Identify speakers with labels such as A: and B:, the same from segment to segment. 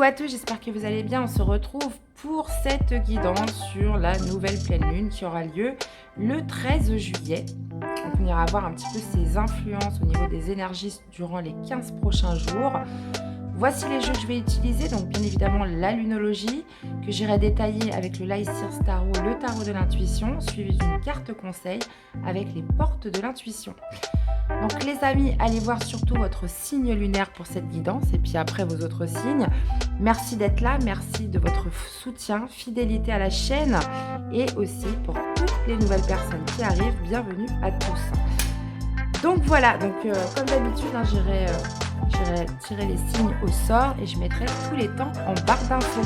A: Coucou à tous, j'espère que vous allez bien. On se retrouve pour cette guidance sur la nouvelle pleine lune qui aura lieu le 13 juillet. Donc on ira voir un petit peu ses influences au niveau des énergies durant les 15 prochains jours. Voici les jeux que je vais utiliser, donc bien évidemment la lunologie, que j'irai détailler avec le Lycirce Tarot, le tarot de l'intuition, suivi d'une carte conseil avec les portes de l'intuition. Donc les amis, allez voir surtout votre signe lunaire pour cette guidance et puis après vos autres signes. Merci d'être là, merci de votre soutien, fidélité à la chaîne et aussi pour toutes les nouvelles personnes qui arrivent, bienvenue à tous. Donc voilà, comme d'habitude, j'irai tirer les signes au sort et je mettrai tous les temps en barre d'infos.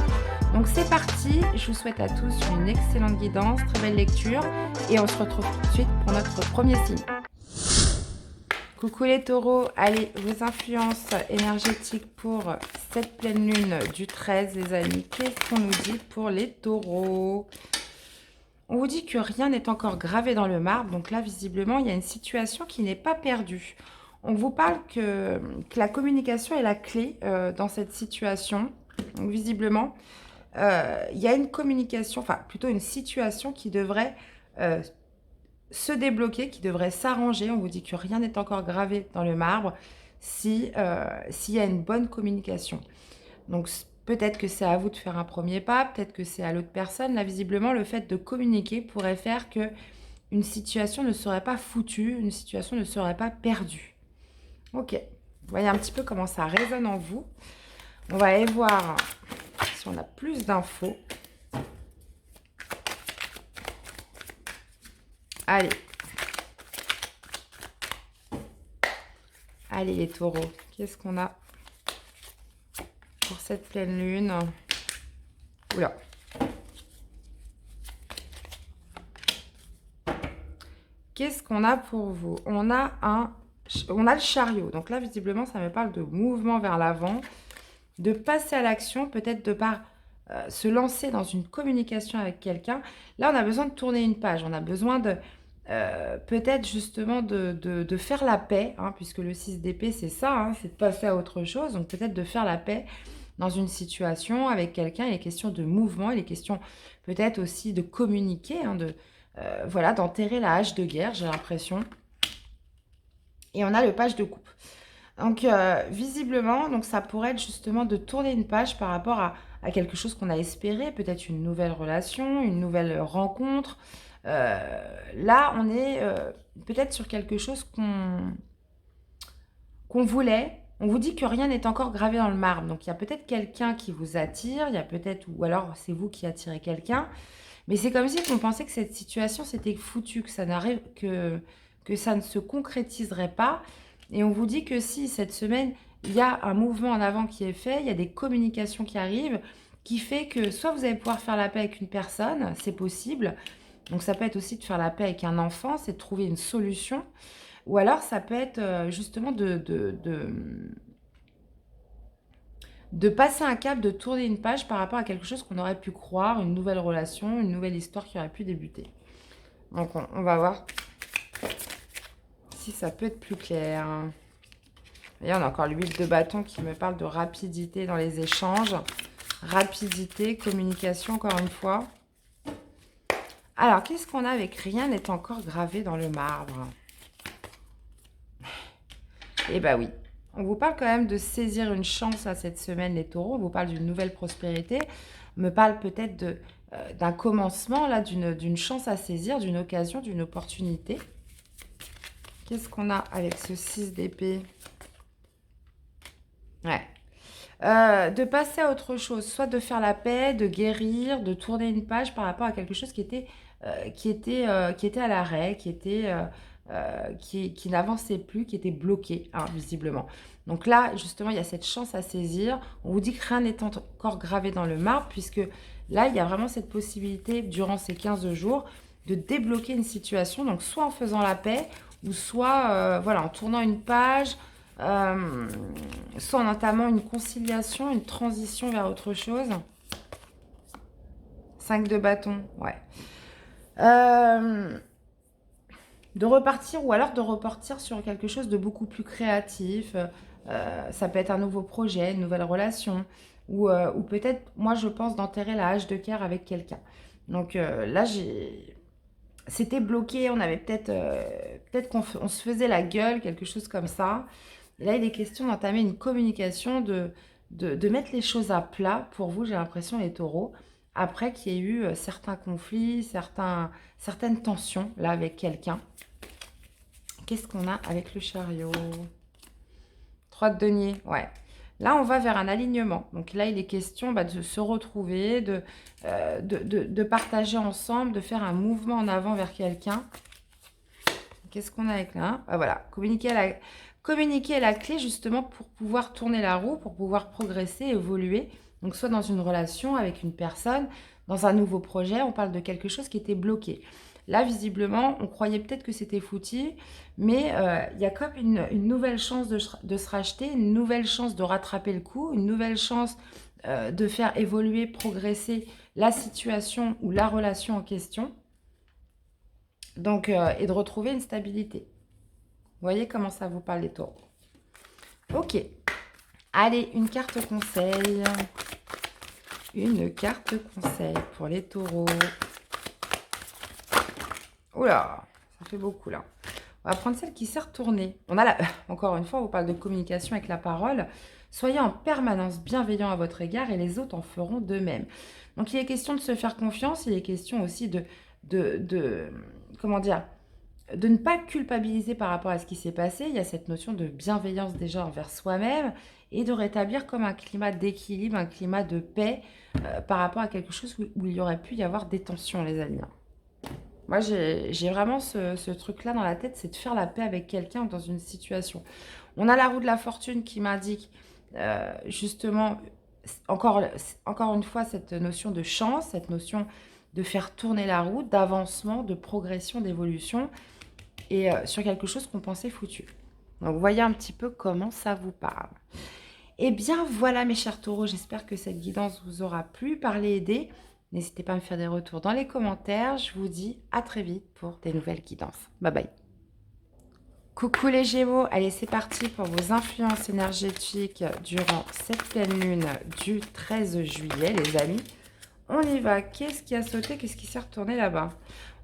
A: Donc c'est parti, je vous souhaite à tous une excellente guidance, très belle lecture et on se retrouve tout de suite pour notre premier signe. Coucou les taureaux, allez, vos influences énergétiques pour cette pleine lune du 13, les amis. Qu'est-ce qu'on nous dit pour les taureaux? On vous dit que rien n'est encore gravé dans le marbre, donc là, visiblement, il y a une situation qui n'est pas perdue. On vous parle que la communication est la clé dans cette situation. Donc, visiblement, il y a une communication, enfin, plutôt une situation qui devrait se débloquer, qui devrait s'arranger. On vous dit que rien n'est encore gravé dans le marbre s'il y a une bonne communication. Donc, peut-être que c'est à vous de faire un premier pas, peut-être que c'est à l'autre personne. Là, visiblement, le fait de communiquer pourrait faire que une situation ne serait pas foutue, une situation ne serait pas perdue. Ok, vous voyez un petit peu comment ça résonne en vous. On va aller voir si on a plus d'infos. Allez. Allez les taureaux, qu'est-ce qu'on a pour cette pleine lune? Oula. Qu'est-ce qu'on a pour vous? On a le chariot. Donc là, visiblement, ça me parle de mouvement vers l'avant, de passer à l'action, peut-être de par se lancer dans une communication avec quelqu'un. Là, on a besoin de tourner une page. On a besoin de peut-être justement de faire la paix, hein, puisque le 6 d'épée, c'est ça, hein, c'est de passer à autre chose. Donc peut-être de faire la paix dans une situation avec quelqu'un. Il est question de mouvement, il est question peut-être aussi de communiquer, hein, voilà, d'enterrer la hache de guerre, j'ai l'impression. Et on a le page de coupe. Donc, visiblement, donc ça pourrait être justement de tourner une page par rapport à quelque chose qu'on a espéré, peut-être une nouvelle relation, une nouvelle rencontre. Là, on est peut-être sur quelque chose qu'on voulait. On vous dit que rien n'est encore gravé dans le marbre. Donc, il y a peut-être quelqu'un qui vous attire, il y a peut-être, ou alors c'est vous qui attirez quelqu'un. Mais c'est comme si on pensait que cette situation, c'était foutu, que ça n'arrive, que ça ne se concrétiserait pas. Et on vous dit que si, cette semaine, il y a un mouvement en avant qui est fait, il y a des communications qui arrivent, qui fait que soit vous allez pouvoir faire la paix avec une personne, c'est possible. Donc ça peut être aussi de faire la paix avec un enfant, c'est de trouver une solution. Ou alors ça peut être justement de passer un cap, de tourner une page par rapport à quelque chose qu'on aurait pu croire, une nouvelle relation, une nouvelle histoire qui aurait pu débuter. Donc on va voir si ça peut être plus clair. Et on a encore l'huile de bâton qui me parle de rapidité dans les échanges. Rapidité, communication, encore une fois. Alors, qu'est-ce qu'on a avec rien n'est encore gravé dans le marbre? Eh bien oui, on vous parle quand même de saisir une chance à cette semaine, les taureaux. On vous parle d'une nouvelle prospérité. On me parle peut-être d'un commencement, là, d'une chance à saisir, d'une occasion, d'une opportunité. Qu'est-ce qu'on a avec ce 6 d'épée? Ouais. De passer à autre chose, soit de faire la paix, de guérir, de tourner une page par rapport à quelque chose qui était à l'arrêt, qui n'avançait plus, qui était bloqué, hein, visiblement. Donc là, justement, il y a cette chance à saisir. On vous dit que rien n'est encore gravé dans le marbre, puisque là, il y a vraiment cette possibilité, durant ces 15 jours, de débloquer une situation. Donc, soit en faisant la paix, ou soit voilà, en tournant une page, soit en entamant une conciliation, une transition vers autre chose. 5 de bâton, ouais. De repartir ou alors de repartir sur quelque chose de beaucoup plus créatif. Ça peut être un nouveau projet, une nouvelle relation. ou peut-être, moi, je pense d'enterrer la hache de cœur avec quelqu'un. Donc là, c'était bloqué, on avait peut-être on se faisait la gueule, quelque chose comme ça. Et là, il est question d'entamer une communication, de mettre les choses à plat pour vous, j'ai l'impression, les taureaux, après qu'il y ait eu certains conflits, certaines tensions, là, avec quelqu'un. Qu'est-ce qu'on a avec le chariot? 3 de denier, ouais. Là, on va vers un alignement. Donc là, il est question de se retrouver, de partager ensemble, de faire un mouvement en avant vers quelqu'un. Qu'est-ce qu'on a avec là? Ah, voilà, communiquer est la clé justement pour pouvoir tourner la roue, pour pouvoir progresser, évoluer. Donc soit dans une relation avec une personne, dans un nouveau projet, on parle de quelque chose qui était bloqué. Là, visiblement, on croyait peut-être que c'était foutu, mais il y a comme une nouvelle chance de se racheter, une nouvelle chance de rattraper le coup, une nouvelle chance de faire évoluer, progresser la situation ou la relation en question. Donc, et de retrouver une stabilité. Vous voyez comment ça vous parle les taureaux. Ok. Allez, une carte conseil. Une carte conseil pour les taureaux. Oula, ça fait beaucoup là. On va prendre celle qui s'est retournée. On a encore une fois, on vous parle de communication avec la parole. Soyez en permanence bienveillant à votre égard et les autres en feront de même. Donc, il est question de se faire confiance. Il est question aussi comment dire, de ne pas culpabiliser par rapport à ce qui s'est passé. Il y a cette notion de bienveillance déjà envers soi-même et de rétablir comme un climat d'équilibre, un climat de paix par rapport à quelque chose où il y aurait pu y avoir des tensions, les amis. Moi, j'ai vraiment ce truc-là dans la tête, c'est de faire la paix avec quelqu'un dans une situation. On a la roue de la fortune qui m'indique justement, encore une fois, cette notion de chance, cette notion de faire tourner la roue, d'avancement, de progression, d'évolution, et sur quelque chose qu'on pensait foutu. Donc, vous voyez un petit peu comment ça vous parle. Eh bien, voilà mes chers taureaux, j'espère que cette guidance vous aura plu, parlé, aidé. N'hésitez pas à me faire des retours dans les commentaires. Je vous dis à très vite pour des nouvelles guidances. Bye bye. Coucou les Gémeaux, allez c'est parti pour vos influences énergétiques durant cette pleine lune du 13 juillet les amis. On y va, qu'est-ce qui a sauté, qu'est-ce qui s'est retourné là-bas?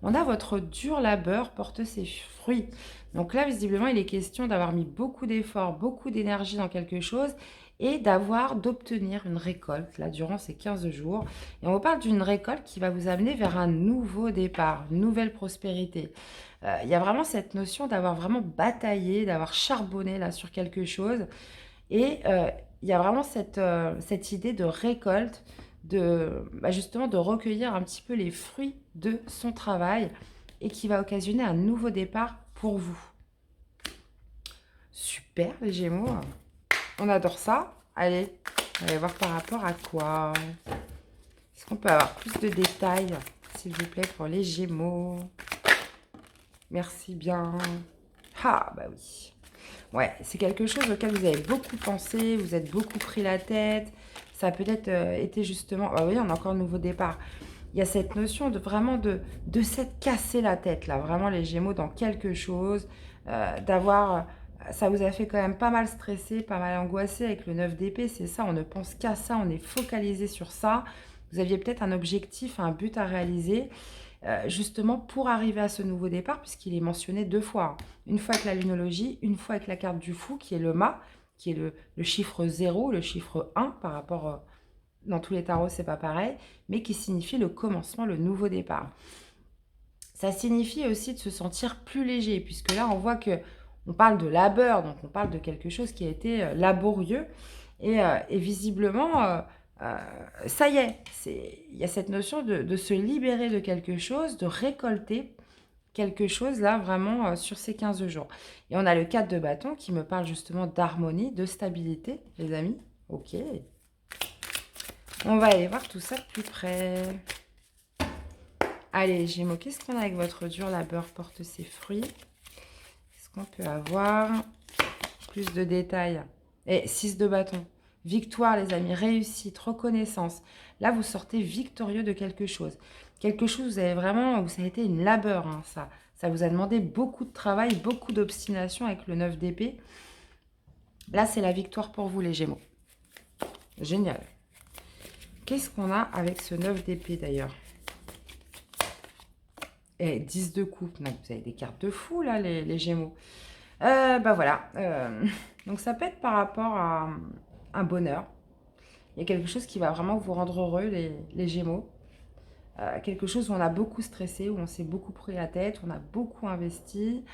A: On a votre dur labeur porte ses fruits. Donc là visiblement il est question d'avoir mis beaucoup d'efforts, beaucoup d'énergie dans quelque chose et d'obtenir une récolte là durant ces 15 jours. Et on vous parle d'une récolte qui va vous amener vers un nouveau départ, une nouvelle prospérité. Il y a vraiment cette notion d'avoir vraiment bataillé, d'avoir charbonné là sur quelque chose. Et il y a vraiment cette idée de récolte, justement de recueillir un petit peu les fruits de son travail et qui va occasionner un nouveau départ pour vous. Super les Gémeaux, on adore ça. Allez, on va voir par rapport à quoi. Est-ce qu'on peut avoir plus de détails, s'il vous plaît, pour les Gémeaux? Merci bien. Ah, bah oui. Ouais, c'est quelque chose auquel vous avez beaucoup pensé, vous êtes beaucoup pris la tête. Ça a peut-être été justement... Ah oui, on a encore un nouveau départ. Il y a cette notion de vraiment de s'être cassé la tête, là. Vraiment, les Gémeaux, dans quelque chose. D'avoir... Ça vous a fait quand même pas mal stresser, pas mal angoissé avec le 9 d'épée. C'est ça, on ne pense qu'à ça, on est focalisé sur ça. Vous aviez peut-être un objectif, un but à réaliser. Justement pour arriver à ce nouveau départ, puisqu'il est mentionné 2 fois. Une fois avec la lunologie, une fois avec la carte du fou, qui est le mât, qui est le chiffre 0, le chiffre 1, par rapport, dans tous les tarots, c'est pas pareil, mais qui signifie le commencement, le nouveau départ. Ça signifie aussi de se sentir plus léger, puisque là, on voit que on parle de labeur, donc on parle de quelque chose qui a été laborieux, et visiblement... ça y est, il y a cette notion de se libérer de quelque chose, de récolter quelque chose là vraiment sur ces 15 jours. Et on a le 4 de bâton qui me parle justement d'harmonie, de stabilité, les amis. Ok. On va aller voir tout ça de plus près. Allez, Gémeaux, qu'est-ce qu'on a avec votre dur labeur porte ses fruits? Est-ce qu'on peut avoir plus de détails? Et 6 de bâton. Victoire, les amis, réussite, reconnaissance. Là, vous sortez victorieux de quelque chose. Quelque chose, vous avez vraiment, ça a été une labeur, hein, ça. Ça vous a demandé beaucoup de travail, beaucoup d'obstination avec le 9 d'épée. Là, c'est la victoire pour vous, les Gémeaux. Génial. Qu'est-ce qu'on a avec ce 9 d'épée d'ailleurs? Et 10 de coupe. Donc, vous avez des cartes de fou là, les Gémeaux. Bah voilà. Donc, ça peut être par rapport à un bonheur. Il y a quelque chose qui va vraiment vous rendre heureux, les Gémeaux. Quelque chose où on a beaucoup stressé, où on s'est beaucoup pris la tête, on a beaucoup investi.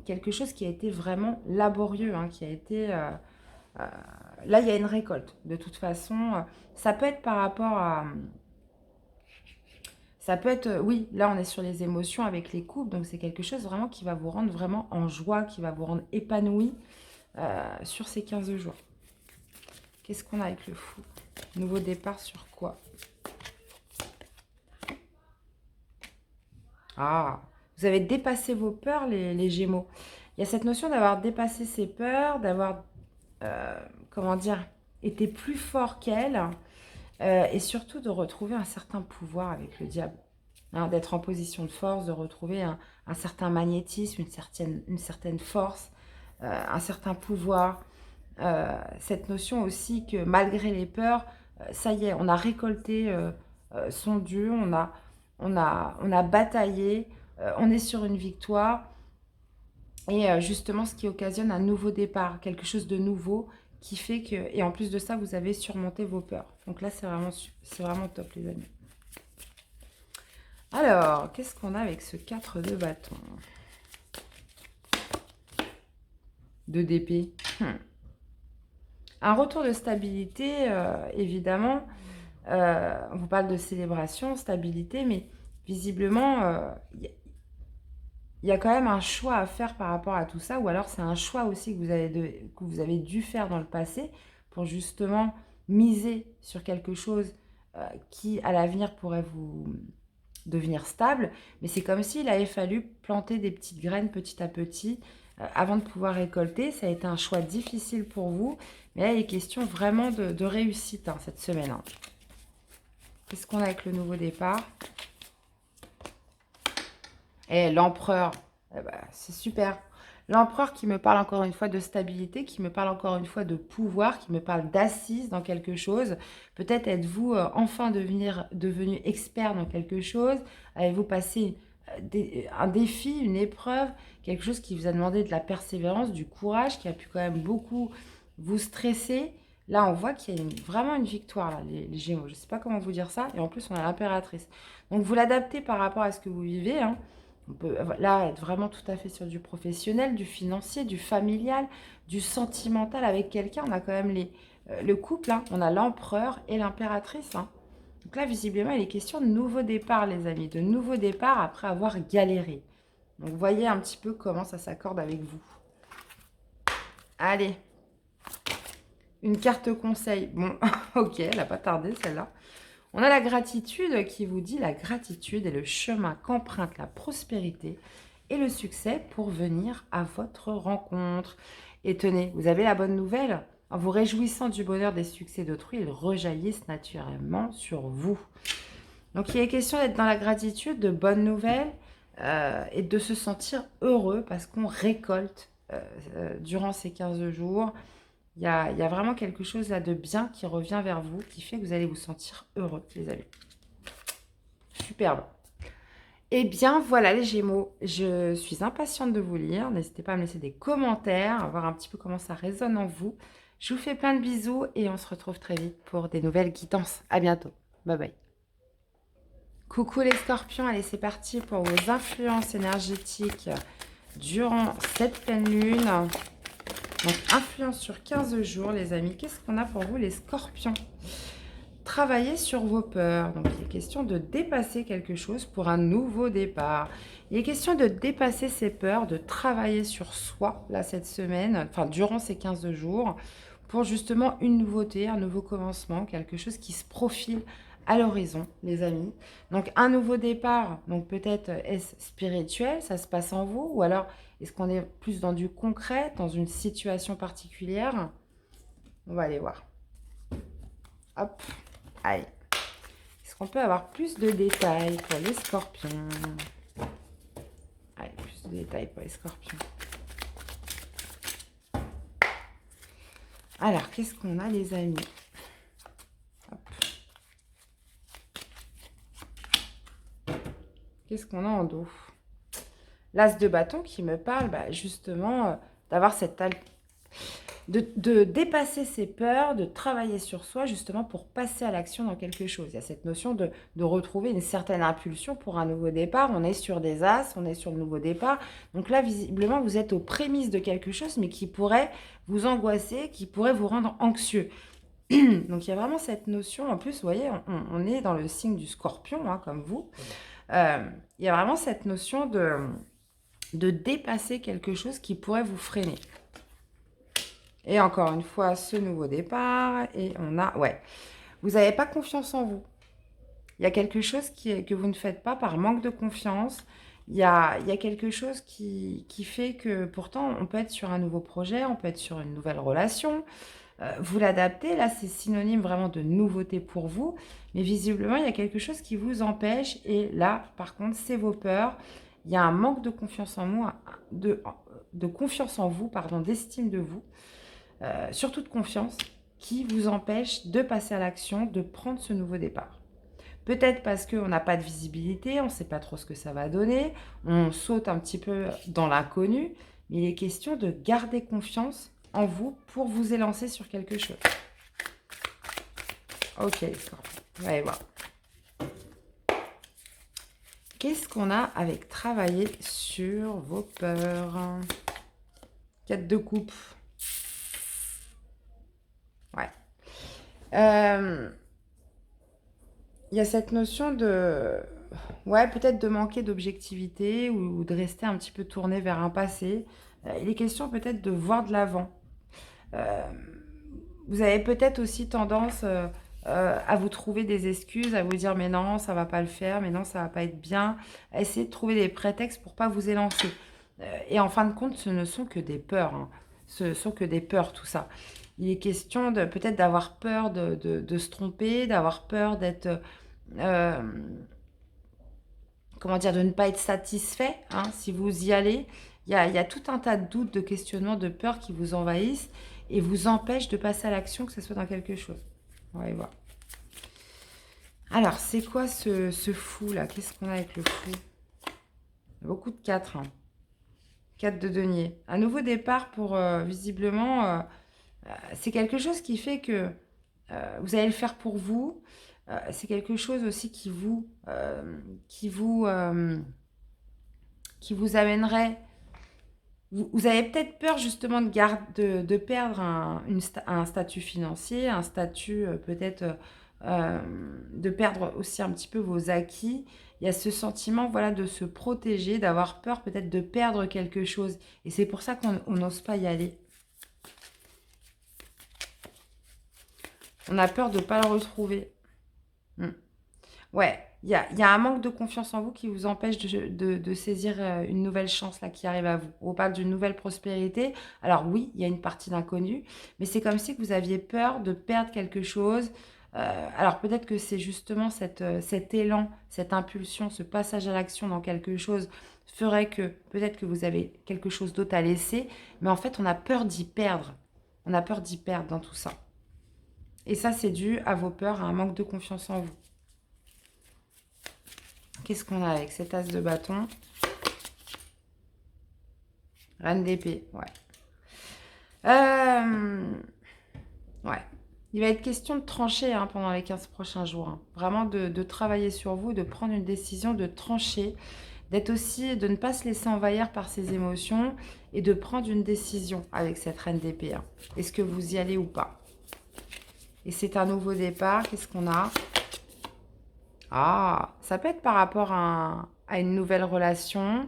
A: Quelque chose qui a été vraiment laborieux, hein, qui a été... là, il y a une récolte. De toute façon, ça peut être par rapport à... Ça peut être, oui, là on est sur les émotions avec les couples, donc c'est quelque chose vraiment qui va vous rendre vraiment en joie, qui va vous rendre épanoui sur ces 15 jours. Qu'est-ce qu'on a avec le fou? Nouveau départ sur quoi? Ah, vous avez dépassé vos peurs, les Gémeaux. Il y a cette notion d'avoir dépassé ses peurs, d'avoir, comment dire, été plus fort qu'elle, et surtout de retrouver un certain pouvoir avec le diable. Hein, d'être en position de force, de retrouver un certain magnétisme, une certaine force, un certain pouvoir. Cette notion aussi que malgré les peurs, ça y est, on a récolté son dû, on a bataillé, on est sur une victoire. Et justement, ce qui occasionne un nouveau départ, quelque chose de nouveau qui fait que... Et en plus de ça, vous avez surmonté vos peurs. Donc là, c'est vraiment top, les amis. Alors, qu'est-ce qu'on a avec ce 4 de bâton? 2 d'épée. Un retour de stabilité, évidemment. On vous parle de célébration, stabilité, mais visiblement, il y a quand même un choix à faire par rapport à tout ça, ou alors c'est un choix aussi que vous avez dû faire dans le passé pour justement miser sur quelque chose qui, à l'avenir, pourrait vous devenir stable. Mais c'est comme s'il avait fallu planter des petites graines petit à petit avant de pouvoir récolter. Ça a été un choix difficile pour vous, mais là, il est question vraiment de réussite hein, cette semaine. Hein. Qu'est-ce qu'on a avec le nouveau départ? Et l'empereur, eh ben, c'est super. L'empereur qui me parle encore une fois de stabilité, qui me parle encore une fois de pouvoir, qui me parle d'assise dans quelque chose. Peut-être êtes-vous enfin devenu expert dans quelque chose. Avez-vous passé un défi, une épreuve, quelque chose qui vous a demandé de la persévérance, du courage, qui a pu quand même beaucoup vous stresser. Là, on voit qu'il y a vraiment une victoire, là, les Gémeaux. Je ne sais pas comment vous dire ça. Et en plus, on a l'impératrice. Donc, vous l'adaptez par rapport à ce que vous vivez, hein. On peut là être vraiment tout à fait sur du professionnel, du financier, du familial, du sentimental avec quelqu'un. On a quand même le couple, hein. On a l'empereur et l'impératrice. Hein. Donc là, visiblement, il est question de nouveau départ, les amis. De nouveau départ après avoir galéré. Donc, voyez un petit peu comment ça s'accorde avec vous. Allez. Une carte conseil. Bon, ok, elle n'a pas tardé celle-là. On a la gratitude qui vous dit la gratitude est le chemin qu'emprunte la prospérité et le succès pour venir à votre rencontre. Et tenez, vous avez la bonne nouvelle. En vous réjouissant du bonheur des succès d'autrui, ils rejaillissent naturellement sur vous. Donc, il est question d'être dans la gratitude, de bonnes nouvelles et de se sentir heureux parce qu'on récolte durant ces 15 jours. Il y a vraiment quelque chose là de bien qui revient vers vous, qui fait que vous allez vous sentir heureux, les amis. Superbe. Eh bien, voilà les Gémeaux. Je suis impatiente de vous lire. N'hésitez pas à me laisser des commentaires, à voir un petit peu comment ça résonne en vous. Je vous fais plein de bisous et on se retrouve très vite pour des nouvelles guidances. À bientôt. Bye bye. Coucou les scorpions. Allez, c'est parti pour vos influences énergétiques durant cette pleine lune. Donc, influence sur 15 jours, les amis. Qu'est-ce qu'on a pour vous, les scorpions? Travaillez sur vos peurs. Donc, il est question de dépasser quelque chose pour un nouveau départ. Il est question de dépasser ses peurs, de travailler sur soi, là, cette semaine, enfin, durant ces 15 jours, pour justement une nouveauté, un nouveau commencement, quelque chose qui se profile à l'horizon, les amis. Donc, un nouveau départ, donc peut-être est-ce spirituel, ça se passe en vous, ou alors est-ce qu'on est plus dans du concret, dans une situation particulière? On va aller voir. Hop, allez. Est-ce qu'on peut avoir plus de détails pour les scorpions? Allez, plus de détails pour les scorpions. Alors, qu'est-ce qu'on a, les amis? Hop. Qu'est-ce qu'on a en dos? L'as de bâton qui me parle justement d'avoir cette de dépasser ses peurs, de travailler sur soi justement pour passer à l'action dans quelque chose. Il y a cette notion de retrouver une certaine impulsion pour un nouveau départ. On est sur des as, on est sur le nouveau départ. Donc là, visiblement, vous êtes aux prémices de quelque chose, mais qui pourrait vous angoisser, qui pourrait vous rendre anxieux. Donc il y a vraiment cette notion, en plus, vous voyez, on est dans le signe du scorpion, hein, comme vous. Il y a vraiment cette notion de dépasser quelque chose qui pourrait vous freiner. Et encore une fois, ce nouveau départ. Et on a... Ouais. Vous n'avez pas confiance en vous. Il y a quelque chose que vous ne faites pas par manque de confiance. Il y a quelque chose qui fait que pourtant, on peut être sur un nouveau projet, on peut être sur une nouvelle relation. Vous l'adaptez. Là, c'est synonyme vraiment de nouveauté pour vous. Mais visiblement, il y a quelque chose qui vous empêche. Et là, par contre, c'est vos peurs. Il y a un manque de confiance en vous, de confiance en vous, pardon, d'estime de vous. Surtout de confiance, qui vous empêche de passer à l'action, de prendre ce nouveau départ. Peut-être parce qu'on n'a pas de visibilité, on ne sait pas trop ce que ça va donner, on saute un petit peu dans l'inconnu, mais il est question de garder confiance en vous pour vous élancer sur quelque chose. Ok, Scorpion, on va aller voir. Qu'est-ce qu'on a avec travailler sur vos peurs? 4 de coupe. Ouais. Il y a cette notion de... Ouais, peut-être de manquer d'objectivité ou de rester un petit peu tourné vers un passé. Il est question peut-être de voir de l'avant. Vous avez peut-être aussi tendance à vous trouver des excuses, à vous dire mais non, ça va pas le faire, mais non, ça va pas être bien. À essayer de trouver des prétextes pour pas vous élancer. Et en fin de compte, ce ne sont que des peurs. Hein. Ce sont que des peurs, tout ça. Il est question de peut-être d'avoir peur de se tromper, d'avoir peur d'être... comment dire, de ne pas être satisfait, hein, si vous y allez. Il y a tout un tas de doutes, de questionnements, de peurs qui vous envahissent et vous empêchent de passer à l'action, que ce soit dans quelque chose. On va y voir. Alors, c'est quoi ce fou, là? Qu'est-ce qu'on a avec le fou? Beaucoup de 4. Hein. 4 de denier. Un nouveau départ pour, visiblement... c'est quelque chose qui fait que vous allez le faire pour vous. C'est quelque chose aussi qui vous amènerait... Vous avez peut-être peur justement de perdre un statut financier, un statut peut-être de perdre aussi un petit peu vos acquis. Il y a ce sentiment voilà, de se protéger, d'avoir peur peut-être de perdre quelque chose. Et c'est pour ça qu'on n'ose pas y aller. On a peur de ne pas le retrouver. Ouais, il y a un manque de confiance en vous qui vous empêche de saisir une nouvelle chance là qui arrive à vous. On parle d'une nouvelle prospérité. Alors oui, il y a une partie d'inconnu, mais c'est comme si vous aviez peur de perdre quelque chose. Alors peut-être que c'est justement cet élan, cette impulsion, ce passage à l'action dans quelque chose ferait que peut-être que vous avez quelque chose d'autre à laisser, mais en fait on a peur d'y perdre. On a peur d'y perdre dans tout ça. Et ça c'est dû à vos peurs, à un manque de confiance en vous. Qu'est-ce qu'on a avec cet as de bâton? Reine d'épée, ouais. Ouais. Il va être question de trancher hein, pendant les 15 prochains jours. Hein. Vraiment de travailler sur vous, de prendre une décision, de trancher, d'être aussi, de ne pas se laisser envahir par ses émotions et de prendre une décision avec cette reine d'épée. Hein. Est-ce que vous y allez ou pas? Et c'est un nouveau départ. Qu'est-ce qu'on a? Ah, ça peut être par rapport à une nouvelle relation.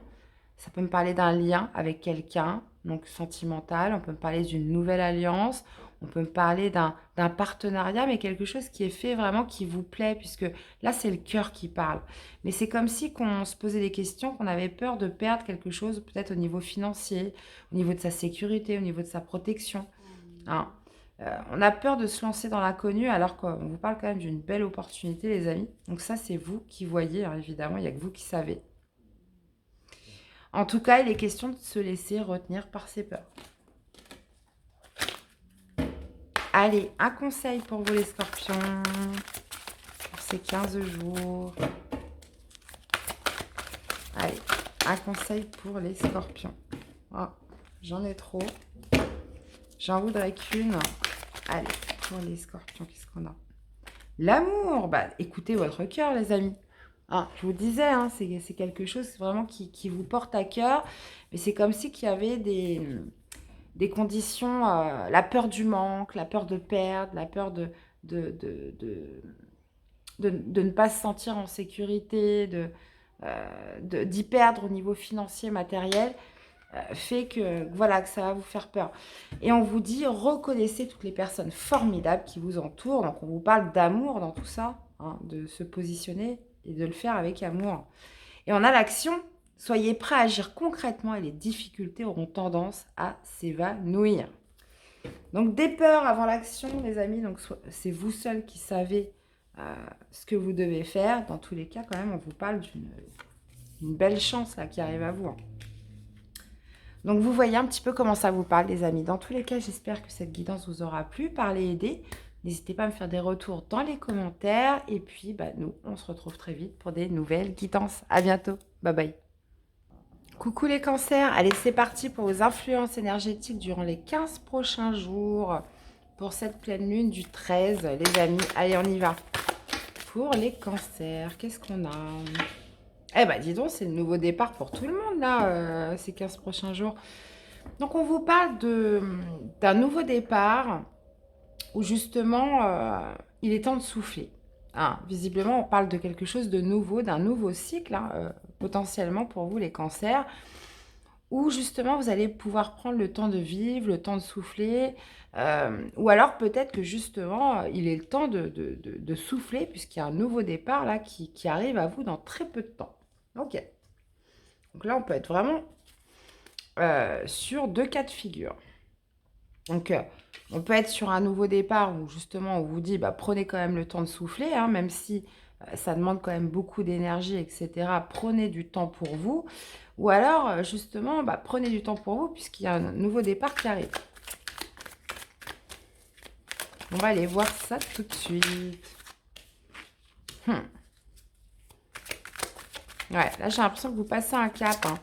A: Ça peut me parler d'un lien avec quelqu'un, donc sentimental. On peut me parler d'une nouvelle alliance. On peut me parler d'un partenariat, mais quelque chose qui est fait vraiment, qui vous plaît, puisque là, c'est le cœur qui parle. Mais c'est comme si qu'on se posait des questions, qu'on avait peur de perdre quelque chose, peut-être au niveau financier, au niveau de sa sécurité, au niveau de sa protection. Hein. On a peur de se lancer dans l'inconnu alors qu'on vous parle quand même d'une belle opportunité, les amis. Donc ça, c'est vous qui voyez, hein, évidemment, il n'y a que vous qui savez. En tout cas, il est question de se laisser retenir par ses peurs. Allez, un conseil pour vous les scorpions, pour ces 15 jours. un conseil pour les scorpions. Ah, j'en ai trop. J'en voudrais qu'une. Allez, pour les scorpions, qu'est-ce qu'on a? L'amour, bah écoutez votre cœur, les amis. Hein, je vous disais, hein, c'est quelque chose vraiment qui vous porte à cœur. Mais c'est comme si qu'il y avait des conditions, la peur du manque, la peur de perdre, la peur de, de, de, de ne pas se sentir en sécurité, d'y perdre au niveau financier, matériel, fait que voilà que ça va vous faire peur. Et on vous dit, reconnaissez toutes les personnes formidables qui vous entourent. Donc on vous parle d'amour dans tout ça, hein, de se positionner et de le faire avec amour. Et on a l'action. Soyez prêts à agir concrètement et les difficultés auront tendance à s'évanouir. Donc des peurs avant l'action, les amis. Donc c'est vous seuls qui savez ce que vous devez faire. Dans tous les cas, quand même, on vous parle d'une belle chance là qui arrive à vous. Hein. Donc vous voyez un petit peu comment ça vous parle, les amis. Dans tous les cas, j'espère que cette guidance vous aura plu, parler, aider. N'hésitez pas à me faire des retours dans les commentaires. Et puis, bah, nous, on se retrouve très vite pour des nouvelles guidances. À bientôt. Bye bye. Coucou les cancers. Allez, c'est parti pour vos influences énergétiques durant les 15 prochains jours. Pour cette pleine lune du 13, les amis. Allez, on y va. Pour les cancers, qu'est-ce qu'on a? Eh ben, dis donc, c'est le nouveau départ pour tout le monde, là, ces 15 prochains jours. Donc, on vous parle d'un nouveau départ où, justement, il est temps de souffler. Hein, visiblement, on parle de quelque chose de nouveau, d'un nouveau cycle, hein, potentiellement pour vous, les cancers, où, justement, vous allez pouvoir prendre le temps de vivre, le temps de souffler, ou alors peut-être que, justement, il est le temps de souffler, puisqu'il y a un nouveau départ, là, qui arrive à vous dans très peu de temps. Ok. Donc là, on peut être vraiment sur deux cas de figure. Donc, on peut être sur un nouveau départ où justement on vous dit bah, prenez quand même le temps de souffler, hein, même si ça demande quand même beaucoup d'énergie, etc. Prenez du temps pour vous. Ou alors, justement, bah, prenez du temps pour vous puisqu'il y a un nouveau départ qui arrive. On va aller voir ça tout de suite. Ouais, là j'ai l'impression que vous passez un cap. Hein.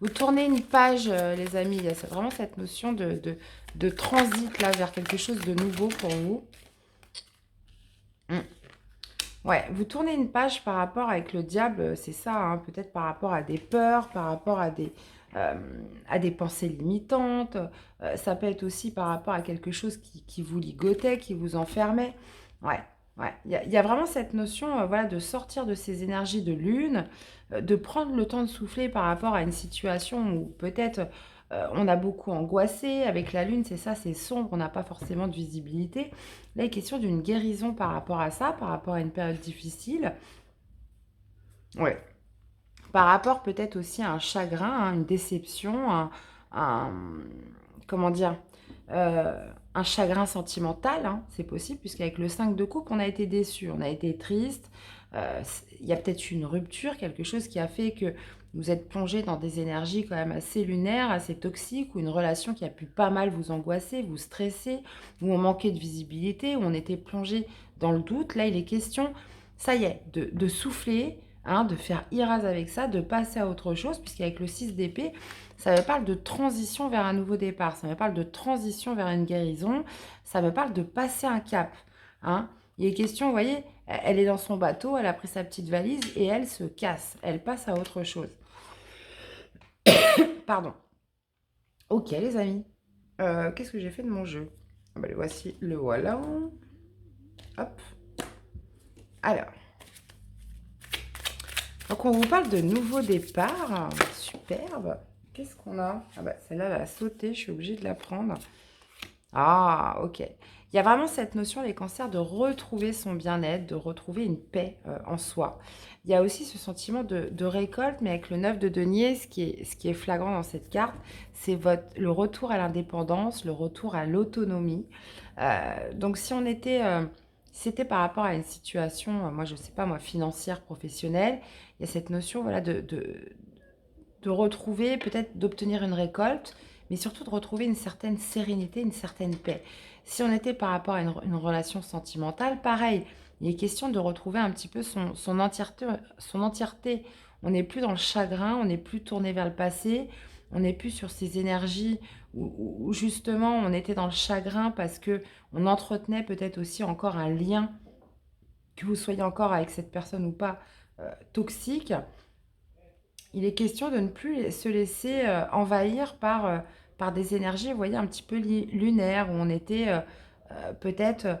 A: Vous tournez une page, les amis. Il y a vraiment cette notion de transit là vers quelque chose de nouveau pour vous. Ouais, vous tournez une page par rapport avec le diable, c'est ça, hein, peut-être par rapport à des peurs, par rapport à des pensées limitantes. Ça peut être aussi par rapport à quelque chose qui vous ligotait, qui vous enfermait. Ouais, ouais. Il y a vraiment cette notion voilà, de sortir de ces énergies de lune, de prendre le temps de souffler par rapport à une situation où peut-être on a beaucoup angoissé. Avec la lune, c'est ça, c'est sombre, on n'a pas forcément de visibilité. Là, il est question d'une guérison par rapport à ça, par rapport à une période difficile. Ouais. Par rapport peut-être aussi à un chagrin, hein, une déception, un- comment dire, un chagrin sentimental, hein, c'est possible, puisqu'avec le 5 de coupe, on a été déçu, on a été triste. Il y a peut-être une rupture, quelque chose qui a fait que vous êtes plongé dans des énergies quand même assez lunaires, assez toxiques, ou une relation qui a pu pas mal vous angoisser, vous stresser, où on manquait de visibilité, où on était plongé dans le doute. Là, il est question, ça y est, de souffler, hein, de faire iras avec ça, de passer à autre chose, puisqu'avec le 6 d'épée, ça me parle de transition vers un nouveau départ, ça me parle de transition vers une guérison, ça me parle de passer un cap. Hein. Il est question, vous voyez, elle est dans son bateau, elle a pris sa petite valise et elle se casse, elle passe à autre chose. Pardon. Ok, les amis. Qu'est-ce que j'ai fait de mon jeu? Ah bah, le voici, le voilà. Hop. Alors. Donc, on vous parle de nouveau départ. Superbe. Qu'est-ce qu'on a? Ah bah, celle-là, elle a sauté. Je suis obligée de la prendre. Ah, ok. Il y a vraiment cette notion, les cancers, de retrouver son bien-être, de retrouver une paix en soi. Il y a aussi ce sentiment de récolte, mais avec le 9 de denier, ce qui est flagrant dans cette carte, c'est le retour à l'indépendance, le retour à l'autonomie. Donc, si on était... c'était par rapport à une situation, moi je ne sais pas moi, financière, professionnelle, il y a cette notion voilà, de retrouver, peut-être d'obtenir une récolte, mais surtout de retrouver une certaine sérénité, une certaine paix. Si on était par rapport à une relation sentimentale, pareil, il est question de retrouver un petit peu son entièreté On n'est plus dans le chagrin, on n'est plus tourné vers le passé, on n'est plus sur ces énergies où justement on était dans le chagrin parce que on entretenait peut-être aussi encore un lien, que vous soyez encore avec cette personne ou pas, toxique. Il est question de ne plus se laisser envahir par des énergies, vous voyez, un petit peu lunaires, où on était peut-être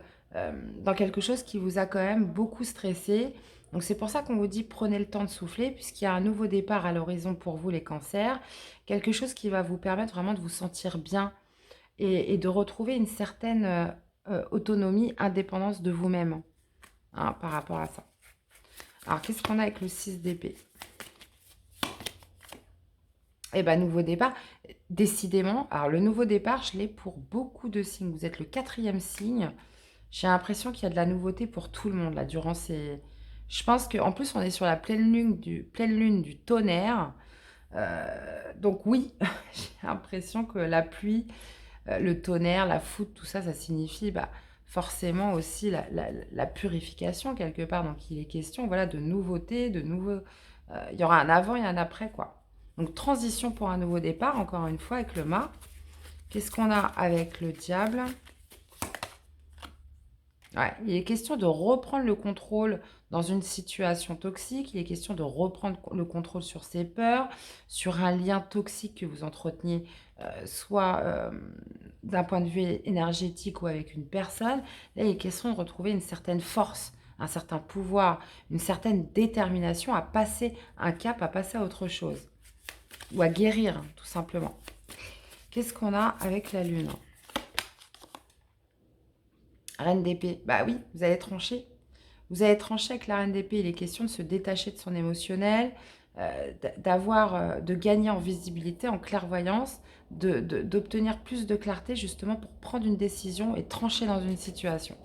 A: dans quelque chose qui vous a quand même beaucoup stressé. Donc c'est pour ça qu'on vous dit prenez le temps de souffler, puisqu'il y a un nouveau départ à l'horizon pour vous les cancers, quelque chose qui va vous permettre vraiment de vous sentir bien et de retrouver une certaine autonomie, indépendance de vous-même, hein, par rapport à ça. Alors qu'est-ce qu'on a avec le 6 d'épée? Eh bien, nouveau départ, décidément. Alors, le nouveau départ, je l'ai pour beaucoup de signes. Vous êtes le 4e signe. J'ai l'impression qu'il y a de la nouveauté pour tout le monde, là, durant ces... Je pense qu'en plus, on est sur la pleine lune du tonnerre. Donc oui, j'ai l'impression que la pluie, le tonnerre, la foudre, tout ça, ça signifie bah, forcément aussi la purification, quelque part. Donc, il est question, voilà, de nouveautés, de nouveaux... il y aura un avant et un après, quoi. Donc, transition pour un nouveau départ, encore une fois, avec le mât. Qu'est-ce qu'on a avec le diable? Ouais, il est question de reprendre le contrôle dans une situation toxique. Il est question de reprendre le contrôle sur ses peurs, sur un lien toxique que vous entreteniez, soit d'un point de vue énergétique ou avec une personne. Là, il est question de retrouver une certaine force, un certain pouvoir, une certaine détermination à passer un cap, à passer à autre chose. Ou à guérir, tout simplement. Qu'est-ce qu'on a avec la lune? Reine d'épée. Bah oui, vous allez trancher. Vous allez trancher avec la reine d'épée. Il est question de se détacher de son émotionnel, de gagner en visibilité, en clairvoyance, d'obtenir plus de clarté justement pour prendre une décision et trancher dans une situation.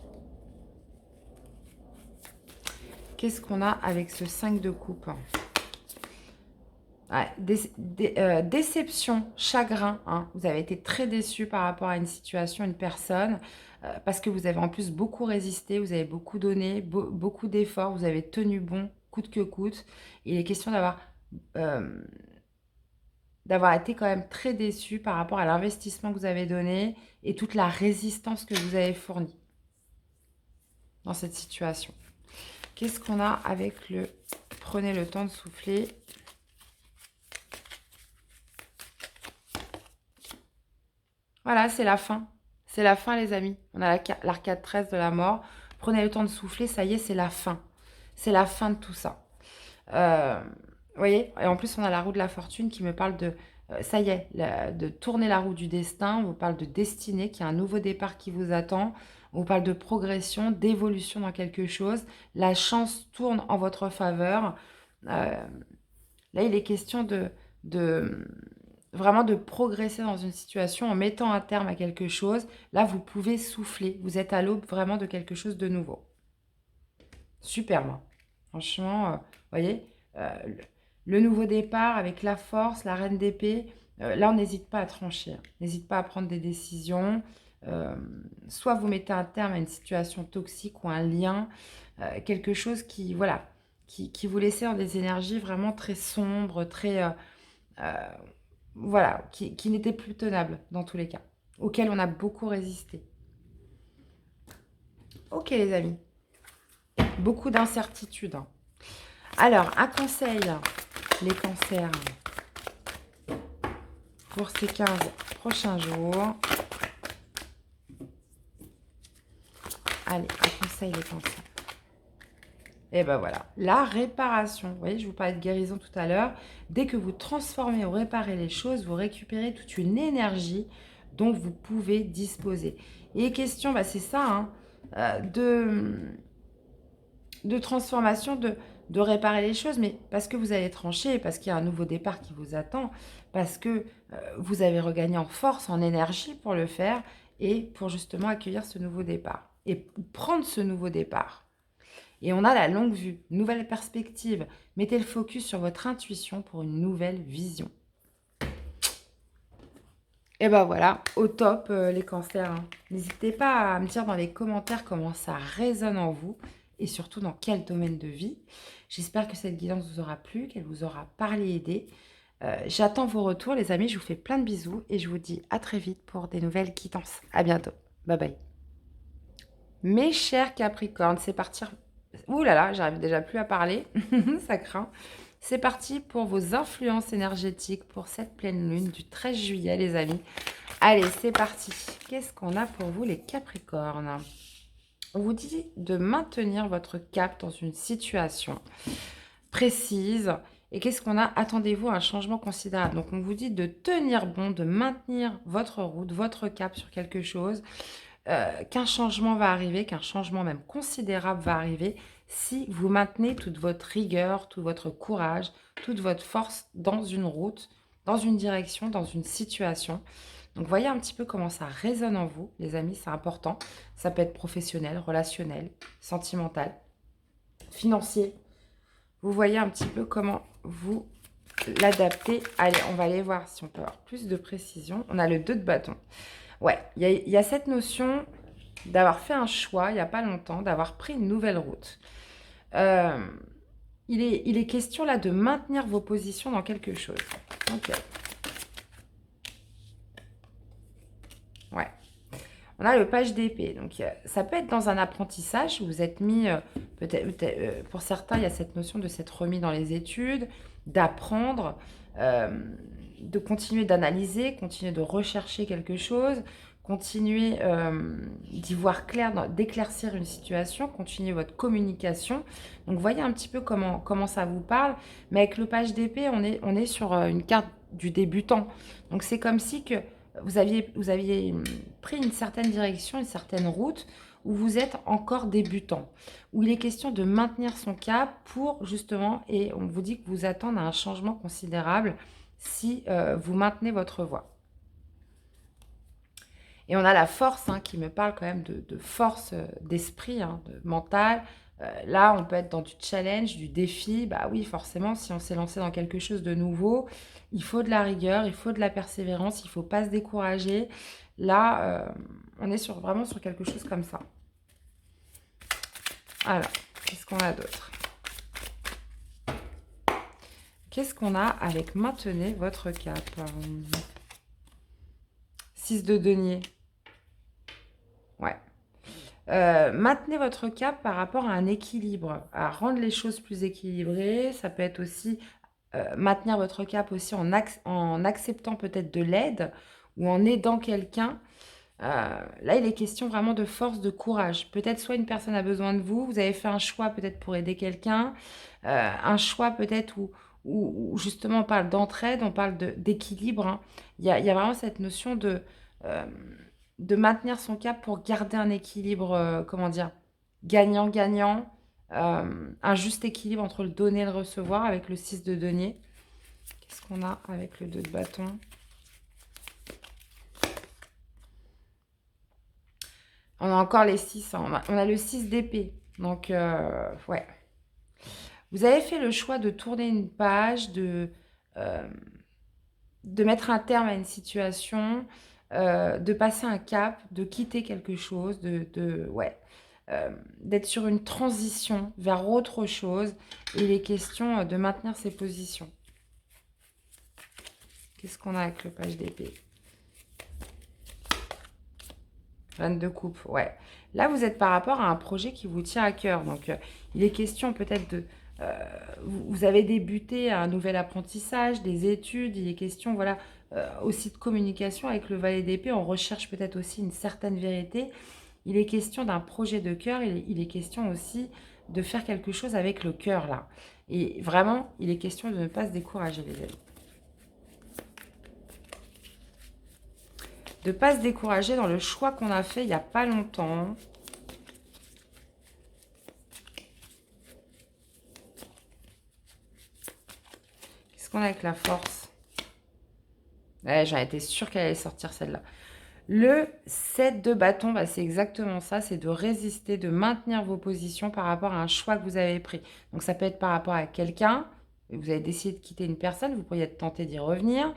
A: Qu'est-ce qu'on a avec ce 5 de coupe? Ouais, déception, chagrin, hein. Vous avez été très déçu par rapport à une situation, une personne, parce que vous avez en plus beaucoup résisté, vous avez beaucoup donné, beaucoup d'efforts, vous avez tenu bon, coûte que coûte. Il est question euh, d'avoir été quand même très déçu par rapport à l'investissement que vous avez donné et toute la résistance que vous avez fournie dans cette situation. Qu'est-ce qu'on a avec le... Prenez le temps de souffler. Voilà, c'est la fin. C'est la fin, les amis. On a l'arcade 13 de la mort. Prenez le temps de souffler, ça y est, c'est la fin. C'est la fin de tout ça. Vous voyez? Et en plus, on a la roue de la fortune qui me parle de... ça y est, de tourner la roue du destin. On vous parle de destinée, qu'il y a un nouveau départ qui vous attend. On vous parle de progression, d'évolution dans quelque chose. La chance tourne en votre faveur. Là, il est question vraiment de progresser dans une situation en mettant un terme à quelque chose. Là, vous pouvez souffler. Vous êtes à l'aube vraiment de quelque chose de nouveau. Superbe. Franchement, vous voyez, le nouveau départ avec la force, la reine d'épée. Là, on n'hésite pas à trancher. N'hésite pas à prendre des décisions. Soit vous mettez un terme à une situation toxique ou un lien, quelque chose qui, voilà, qui vous laissait dans des énergies vraiment très sombres, très... voilà, qui n'était plus tenable dans tous les cas, auquel on a beaucoup résisté. Ok les amis, beaucoup d'incertitudes. Alors, un conseil, les cancers, pour ces 15 prochains jours. Allez, un conseil les cancers. Et ben voilà, la réparation. Vous voyez, je vous parlais de guérison tout à l'heure. Dès que vous transformez ou réparez les choses, vous récupérez toute une énergie dont vous pouvez disposer. Et question, bah c'est ça, hein, de transformation, de réparer les choses, mais parce que vous allez trancher, parce qu'il y a un nouveau départ qui vous attend, parce que vous avez regagné en force, en énergie pour le faire, et pour justement accueillir ce nouveau départ, et prendre ce nouveau départ. Et on a la longue vue, nouvelle perspective. Mettez le focus sur votre intuition pour une nouvelle vision. Et ben voilà, au top les cancers. Hein. N'hésitez pas à me dire dans les commentaires comment ça résonne en vous. et surtout dans quel domaine de vie. J'espère que cette guidance vous aura plu, qu'elle vous aura parlé et aidé. J'attends vos retours, les amis. Je vous fais plein de bisous et je vous dis à très vite pour des nouvelles guidances. À bientôt. Bye bye. Mes chers Capricornes, c'est parti. Ouh là là, j'arrive déjà plus à parler. Ça craint. C'est parti pour vos influences énergétiques pour cette pleine lune du 13 juillet, les amis. Allez, c'est parti. Qu'est-ce qu'on a pour vous, les Capricornes? On vous dit de maintenir votre cap dans une situation précise. Et qu'est-ce qu'on a? Attendez-vous à un changement considérable. Donc, on vous dit de tenir bon, de maintenir votre route, votre cap sur quelque chose, qu'un changement va arriver, qu'un changement même considérable va arriver si vous maintenez toute votre rigueur, tout votre courage, toute votre force dans une route, dans une direction, dans une situation. Donc, voyez un petit peu comment ça résonne en vous, les amis, c'est important. Ça peut être professionnel, relationnel, sentimental, financier. Vous voyez un petit peu comment vous l'adaptez. Allez, on va aller voir si on peut avoir plus de précision. On a le 2 de bâton. Ouais, il y a cette notion d'avoir fait un choix il n'y a pas longtemps, d'avoir pris une nouvelle route. Il est question là de maintenir vos positions dans quelque chose. Ok. Ouais. On a le page d'épée. Donc, ça peut être dans un apprentissage. Vous êtes mis, peut-être, pour certains, il y a cette notion de s'être remis dans les études, d'apprendre, de continuer d'analyser, continuer de rechercher quelque chose, continuer d'y voir clair, d'éclaircir une situation, continuer votre communication. Donc, voyez un petit peu comment ça vous parle. Mais avec le page d'épée, on est sur une carte du débutant. Donc, c'est comme si que vous aviez pris une certaine direction, une certaine route où vous êtes encore débutant, où il est question de maintenir son cap pour justement, et on vous dit que vous attendez un changement considérable si vous maintenez votre voie. Et on a la force qui me parle quand même de force d'esprit, de mental. Là, on peut être dans du challenge, du défi. Bah oui, forcément, si on s'est lancé dans quelque chose de nouveau, il faut de la rigueur, il faut de la persévérance, il ne faut pas se décourager. Là, on est vraiment sur quelque chose comme ça. Alors, qu'est-ce qu'on a d'autre? Qu'est-ce qu'on a avec maintenez votre cap? 6 de denier. Ouais. Maintenez votre cap par rapport à un équilibre, à rendre les choses plus équilibrées. Ça peut être aussi maintenir votre cap aussi en acceptant peut-être de l'aide ou en aidant quelqu'un. Là, il est question vraiment de force, de courage. Peut-être soit une personne a besoin de vous, vous avez fait un choix peut-être pour aider quelqu'un, un choix peut-être où justement on parle d'entraide, on parle d'équilibre. Il y a vraiment cette notion euh, de maintenir son cap pour garder un équilibre, comment dire, gagnant-gagnant, un juste équilibre entre le donner et le recevoir avec le 6 de denier. Qu'est-ce qu'on a avec le 2 de bâton? On a encore les 6, on a le 6 d'épée. Donc, ouais. Vous avez fait le choix de tourner une page, de mettre un terme à une situation, de passer un cap, de quitter quelque chose, d'être sur une transition vers autre chose. Et il est question de maintenir ses positions. Qu'est-ce qu'on a avec le page d'épée? Reine de coupe, ouais. Là, vous êtes par rapport à un projet qui vous tient à cœur. Donc, il est question peut-être de... vous avez débuté un nouvel apprentissage, des études. Il est question, voilà, aussi de communication avec le valet d'épée. On recherche peut-être aussi une certaine vérité. Il est question d'un projet de cœur. Il est question aussi de faire quelque chose avec le cœur, là. Et vraiment, il est question de ne pas se décourager, les amis. De ne pas se décourager dans le choix qu'on a fait il n'y a pas longtemps. Qu'est-ce qu'on a avec la force? Ouais, j'en étais sûre qu'elle allait sortir celle-là. Le 7 de bâton, bah, c'est exactement ça. C'est de résister, de maintenir vos positions par rapport à un choix que vous avez pris. Donc ça peut être par rapport à quelqu'un. Vous avez décidé de quitter une personne, vous pourriez être tenté d'y revenir.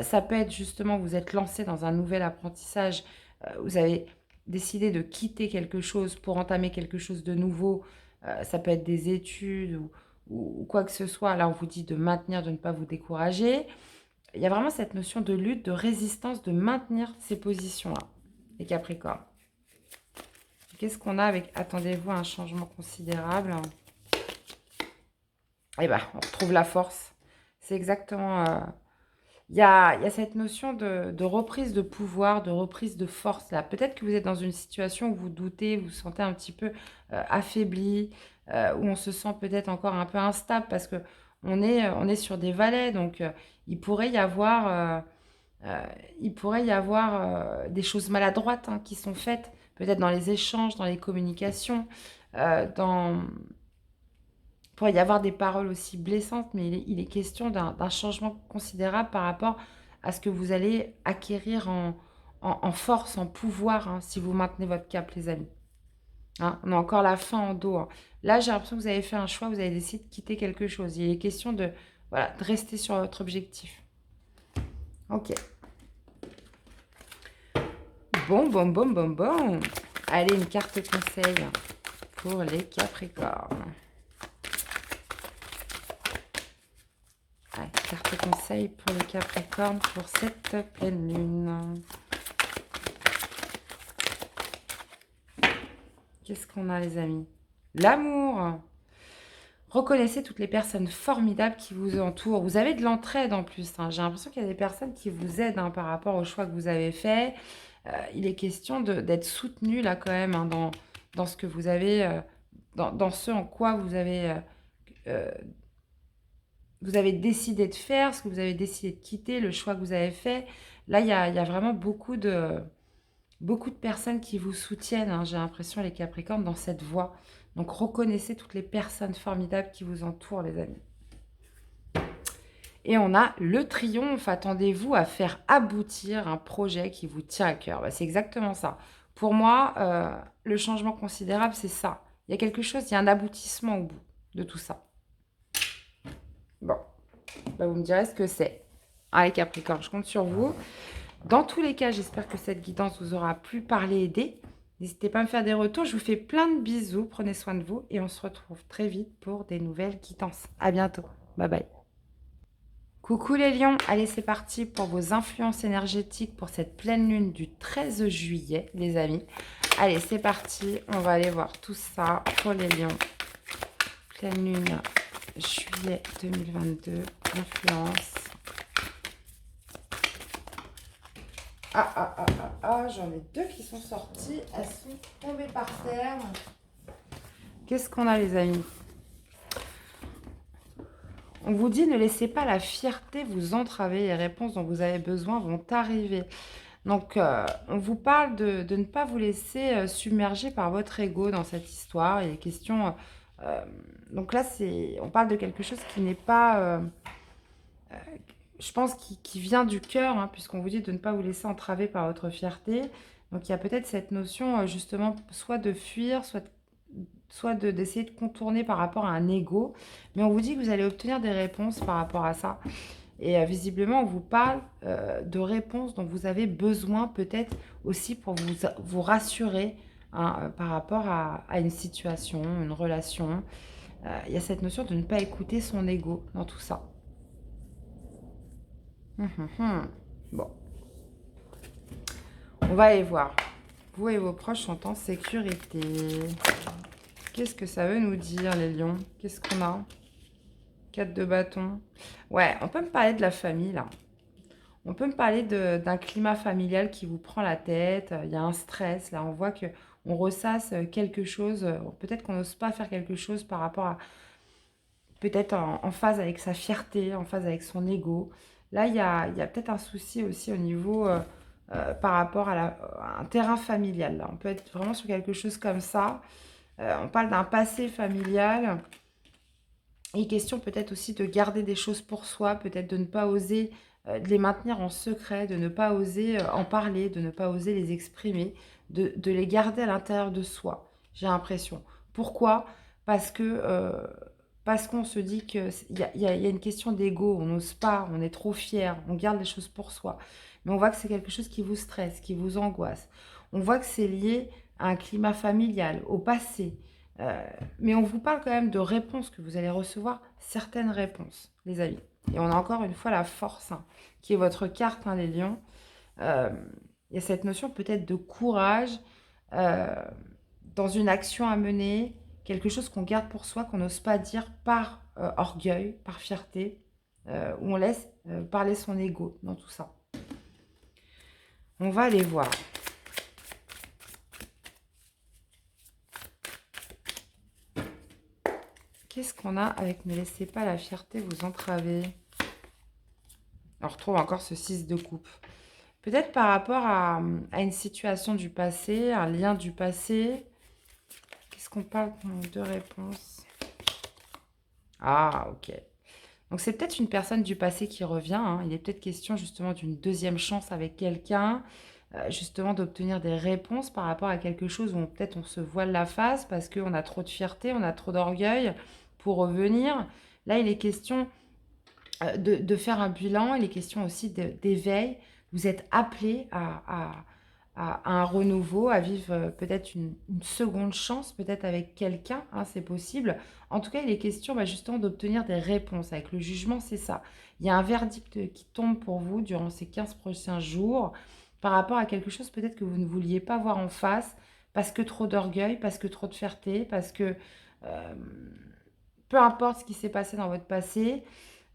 A: Ça peut être justement, vous êtes lancé dans un nouvel apprentissage, vous avez décidé de quitter quelque chose pour entamer quelque chose de nouveau. ça peut être des études ou quoi que ce soit. Là, on vous dit de maintenir, de ne pas vous décourager. Il y a vraiment cette notion de lutte, de résistance, de maintenir ces positions-là, les Capricornes. Qu'est-ce qu'on a avec, attendez-vous, un changement considérable? Eh bien, on retrouve la force. C'est exactement... il y a cette notion de reprise de pouvoir, de reprise de force, là. Peut-être que vous êtes dans une situation où vous doutez, vous vous sentez un petit peu affaibli, où on se sent peut-être encore un peu instable, parce que on est sur des valets, donc il pourrait y avoir, des choses maladroites hein, qui sont faites, peut-être dans les échanges, dans les communications, dans... Il pourrait y avoir des paroles aussi blessantes, mais il est question d'un changement considérable par rapport à ce que vous allez acquérir en force, en pouvoir, hein, si vous maintenez votre cap, les amis. Hein, on a encore la fin en dos. Hein. Là, j'ai l'impression que vous avez fait un choix, vous avez décidé de quitter quelque chose. Il est question de, voilà, de rester sur votre objectif. Ok. Bon. Allez, une carte conseil pour les Capricornes. Carte conseil pour les Capricornes pour cette pleine lune. Qu'est-ce qu'on a, les amis? L'amour. Reconnaissez toutes les personnes formidables qui vous entourent. Vous avez de l'entraide en plus. Hein. J'ai l'impression qu'il y a des personnes qui vous aident hein, par rapport au choix que vous avez fait. Il est question d'être soutenu là quand même hein, dans ce que vous avez, dans ce en quoi vous avez décidé de faire, ce que vous avez décidé de quitter, le choix que vous avez fait. Là, il y a vraiment beaucoup de personnes qui vous soutiennent, hein, j'ai l'impression, les Capricornes, dans cette voie. Donc, reconnaissez toutes les personnes formidables qui vous entourent, les amis. Et on a le triomphe. Attendez-vous à faire aboutir un projet qui vous tient à cœur. Bah, c'est exactement ça. Pour moi, le changement considérable, c'est ça. Il y a quelque chose, il y a un aboutissement au bout de tout ça. Bon, bah, vous me direz ce que c'est. Allez, Capricorne, je compte sur vous. Dans tous les cas, j'espère que cette guidance vous aura plu, parlé, aidé. N'hésitez pas à me faire des retours. Je vous fais plein de bisous. Prenez soin de vous et on se retrouve très vite pour des nouvelles guidances. À bientôt. Bye bye. Coucou les lions. Allez, c'est parti pour vos influences énergétiques pour cette pleine lune du 13 juillet, les amis. Allez, c'est parti. On va aller voir tout ça pour les lions. Pleine lune, juillet 2022. Influence. J'en ai deux qui sont sorties. Elles sont tombées par terre. Qu'est-ce qu'on a, les amis? On vous dit, ne laissez pas la fierté vous entraver. Les réponses dont vous avez besoin vont arriver. Donc, on vous parle de ne pas vous laisser submerger par votre ego dans cette histoire. Il est question... donc là, on parle de quelque chose qui n'est pas... je pense qui vient du cœur, hein, puisqu'on vous dit de ne pas vous laisser entraver par votre fierté. Donc, il y a peut-être cette notion, justement, soit de fuir, soit d'essayer de contourner par rapport à un ego. Mais on vous dit que vous allez obtenir des réponses par rapport à ça. Et visiblement, on vous parle de réponses dont vous avez besoin peut-être aussi pour vous rassurer hein, par rapport à une situation, une relation. Il y a cette notion de ne pas écouter son ego dans tout ça. Bon. On va aller voir. Vous et vos proches sont en sécurité. Qu'est-ce que ça veut nous dire, les lions? Qu'est-ce qu'on a? 4 de bâton. Ouais, on peut me parler de la famille, là. On peut me parler d'un climat familial qui vous prend la tête. Il y a un stress, là. On voit qu'on ressasse quelque chose. Peut-être qu'on n'ose pas faire quelque chose par rapport à... Peut-être en phase avec sa fierté, en phase avec son ego. Là, il y a peut-être un souci aussi au niveau... par rapport à un terrain familial. Là. On peut être vraiment sur quelque chose comme ça. On parle d'un passé familial. Il est question peut-être aussi de garder des choses pour soi, peut-être de ne pas oser de les maintenir en secret, de ne pas oser en parler, de ne pas oser les exprimer, de les garder à l'intérieur de soi, j'ai l'impression. Pourquoi? Parce qu'on se dit qu'il y a une question d'ego, on n'ose pas, on est trop fier, on garde les choses pour soi. Mais on voit que c'est quelque chose qui vous stresse, qui vous angoisse. On voit que c'est lié à un climat familial, au passé. Mais on vous parle quand même de réponses, que vous allez recevoir certaines réponses, les amis. Et on a encore une fois la force, hein, qui est votre carte, hein, les lions. Euh, Il y a cette notion peut-être de courage euh, dans une action à mener, quelque chose qu'on garde pour soi, qu'on n'ose pas dire par orgueil, par fierté, où on laisse parler son ego dans tout ça. On va aller voir. Qu'est-ce qu'on a avec ne laissez pas la fierté vous entraver? On retrouve encore ce 6 de coupe. Peut-être par rapport à une situation du passé, un lien du passé. Qu'est-ce qu'on parle de réponse? Ah, ok. Donc, c'est peut-être une personne du passé qui revient, hein. Il est peut-être question justement d'une deuxième chance avec quelqu'un, justement d'obtenir des réponses par rapport à quelque chose où peut-être on se voile la face parce qu'on a trop de fierté, on a trop d'orgueil pour revenir. Là, il est question de faire un bilan, il est question aussi d'éveil. Vous êtes appelé à un renouveau, à vivre peut-être une seconde chance, peut-être avec quelqu'un, hein, c'est possible. En tout cas, il est question justement d'obtenir des réponses. Avec le jugement, c'est ça. Il y a un verdict qui tombe pour vous durant ces 15 prochains jours par rapport à quelque chose peut-être que vous ne vouliez pas voir en face, parce que trop d'orgueil, parce que trop de fierté, parce que euh, peu importe ce qui s'est passé dans votre passé,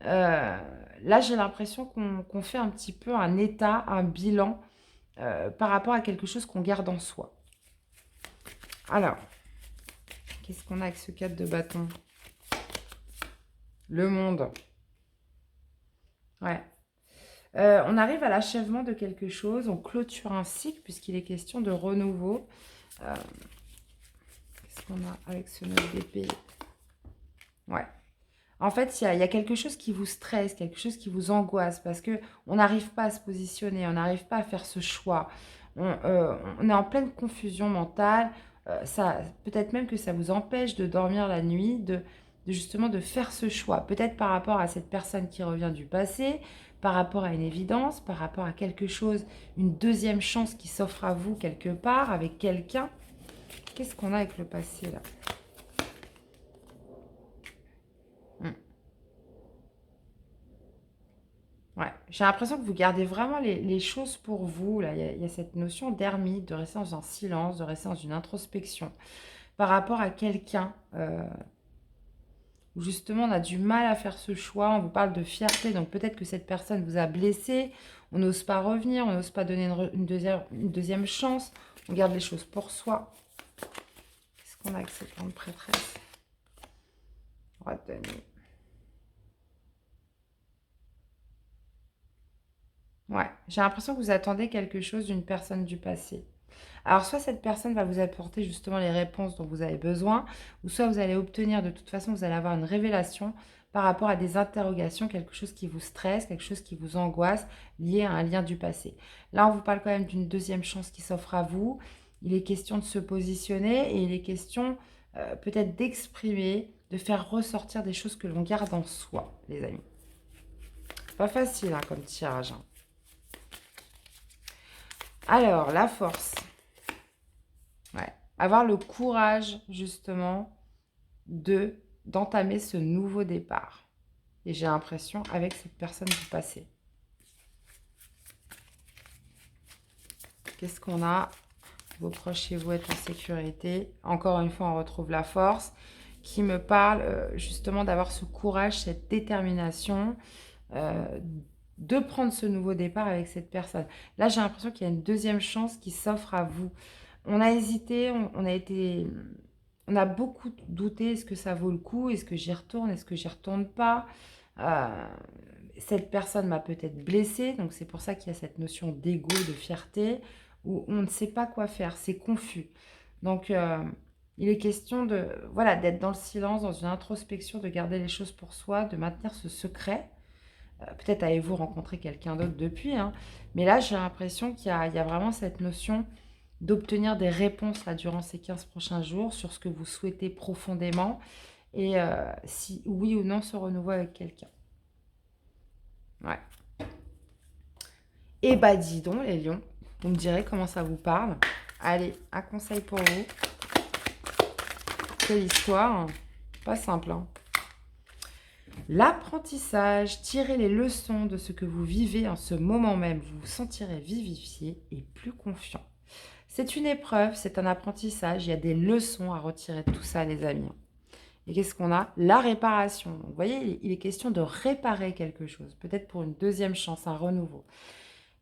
A: là, j'ai l'impression qu'on fait un petit peu un état, un bilan par rapport à quelque chose qu'on garde en soi. Alors, qu'est-ce qu'on a avec ce 4 de bâton? Le monde. Ouais. On arrive à l'achèvement de quelque chose, on clôture un cycle puisqu'il est question de renouveau. Qu'est-ce qu'on a avec ce 9 d'épée? Ouais. En fait, il y a quelque chose qui vous stresse, quelque chose qui vous angoisse parce qu'on n'arrive pas à se positionner, on n'arrive pas à faire ce choix. On est en pleine confusion mentale. Peut-être même que ça vous empêche de dormir la nuit, justement de faire ce choix. Peut-être par rapport à cette personne qui revient du passé, par rapport à une évidence, par rapport à quelque chose, une deuxième chance qui s'offre à vous quelque part avec quelqu'un. Qu'est-ce qu'on a avec le passé là? Ouais, j'ai l'impression que vous gardez vraiment les choses pour vous. Là, il y a cette notion d'ermite, de rester dans un silence, de rester dans une introspection par rapport à quelqu'un où justement on a du mal à faire ce choix. On vous parle de fierté, donc peut-être que cette personne vous a blessé. On n'ose pas revenir, on n'ose pas donner une deuxième chance. On garde les choses pour soi. Qu'est-ce qu'on a avec cette grande prêtresse? Roi de denier. Ouais, j'ai l'impression que vous attendez quelque chose d'une personne du passé. Alors, soit cette personne va vous apporter justement les réponses dont vous avez besoin, ou soit vous allez obtenir, de toute façon, vous allez avoir une révélation par rapport à des interrogations, quelque chose qui vous stresse, quelque chose qui vous angoisse, lié à un lien du passé. Là, on vous parle quand même d'une deuxième chance qui s'offre à vous. Il est question de se positionner et il est question peut-être d'exprimer, de faire ressortir des choses que l'on garde en soi, les amis. Pas facile hein, comme tirage. Hein. Alors, la force. Ouais. Avoir le courage, justement, d'entamer ce nouveau départ. Et j'ai l'impression avec cette personne du passé. Qu'est-ce qu'on a? Vos proches chez vous êtes en sécurité. Encore une fois, on retrouve la force qui me parle justement d'avoir ce courage, cette détermination, de prendre ce nouveau départ avec cette personne. Là, j'ai l'impression qu'il y a une deuxième chance qui s'offre à vous. On a hésité, on a beaucoup douté, est-ce que ça vaut le coup? Est-ce que j'y retourne? Est-ce que j'y retourne pas? Euh, Cette personne m'a peut-être blessée, donc c'est pour ça qu'il y a cette notion d'ego, de fierté, où on ne sait pas quoi faire, c'est confus. Donc, il est question de, voilà, d'être dans le silence, dans une introspection, de garder les choses pour soi, de maintenir ce secret. Peut-être avez-vous rencontré quelqu'un d'autre depuis, hein, mais là, j'ai l'impression qu'il y a vraiment cette notion d'obtenir des réponses là, durant ces 15 prochains jours sur ce que vous souhaitez profondément et si oui ou non ce renouveau avec quelqu'un. Ouais. Et bah dis donc les lions, vous me direz comment ça vous parle. Allez, un conseil pour vous. Quelle histoire. Pas simple, hein. L'apprentissage, tirez les leçons de ce que vous vivez en ce moment même. Vous vous sentirez vivifié et plus confiant. C'est une épreuve, c'est un apprentissage. Il y a des leçons à retirer de tout ça, les amis. Et qu'est-ce qu'on a? La réparation. Donc, vous voyez, il est question de réparer quelque chose, peut-être pour une deuxième chance, un renouveau.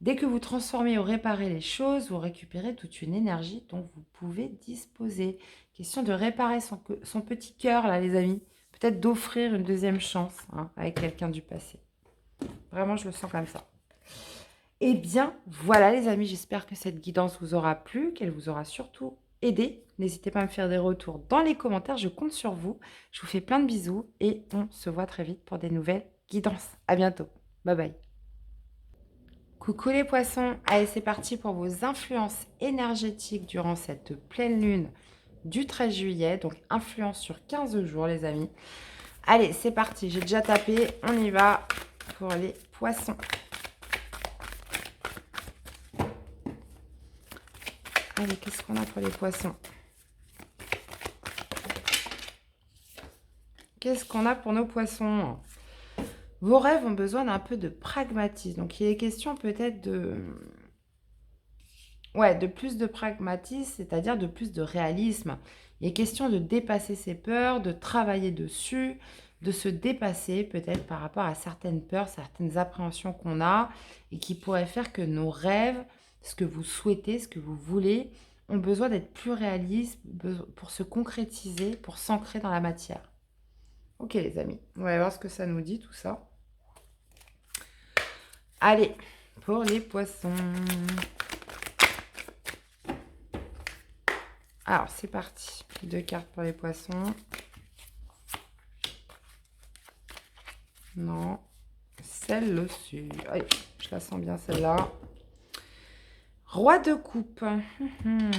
A: Dès que vous transformez ou réparez les choses, vous récupérez toute une énergie dont vous pouvez disposer. Question de réparer son petit cœur, là, les amis. Peut-être d'offrir une deuxième chance hein, avec quelqu'un du passé. Vraiment, je le sens comme ça. Eh bien, voilà, les amis. J'espère que cette guidance vous aura plu, qu'elle vous aura surtout aidé. N'hésitez pas à me faire des retours dans les commentaires. Je compte sur vous. Je vous fais plein de bisous et on se voit très vite pour des nouvelles guidances. À bientôt. Bye bye. Coucou les poissons, allez c'est parti pour vos influences énergétiques durant cette pleine lune du 13 juillet, donc influence sur 15 jours les amis. Allez c'est parti, j'ai déjà tapé, on y va pour les poissons. Allez, qu'est-ce qu'on a pour les poissons? Qu'est-ce qu'on a pour nos poissons? Vos rêves ont besoin d'un peu de pragmatisme. Donc, il est question peut-être de plus de pragmatisme, c'est-à-dire de plus de réalisme. Il est question de dépasser ses peurs, de travailler dessus, de se dépasser peut-être par rapport à certaines peurs, certaines appréhensions qu'on a et qui pourraient faire que nos rêves, ce que vous souhaitez, ce que vous voulez, ont besoin d'être plus réalistes pour se concrétiser, pour s'ancrer dans la matière. Ok les amis, on va voir ce que ça nous dit tout ça. Allez, pour les poissons. Alors, c'est parti. 2 cartes pour les poissons. Non. Celle-ci. Allez, je la sens bien celle-là. Roi de coupe. Il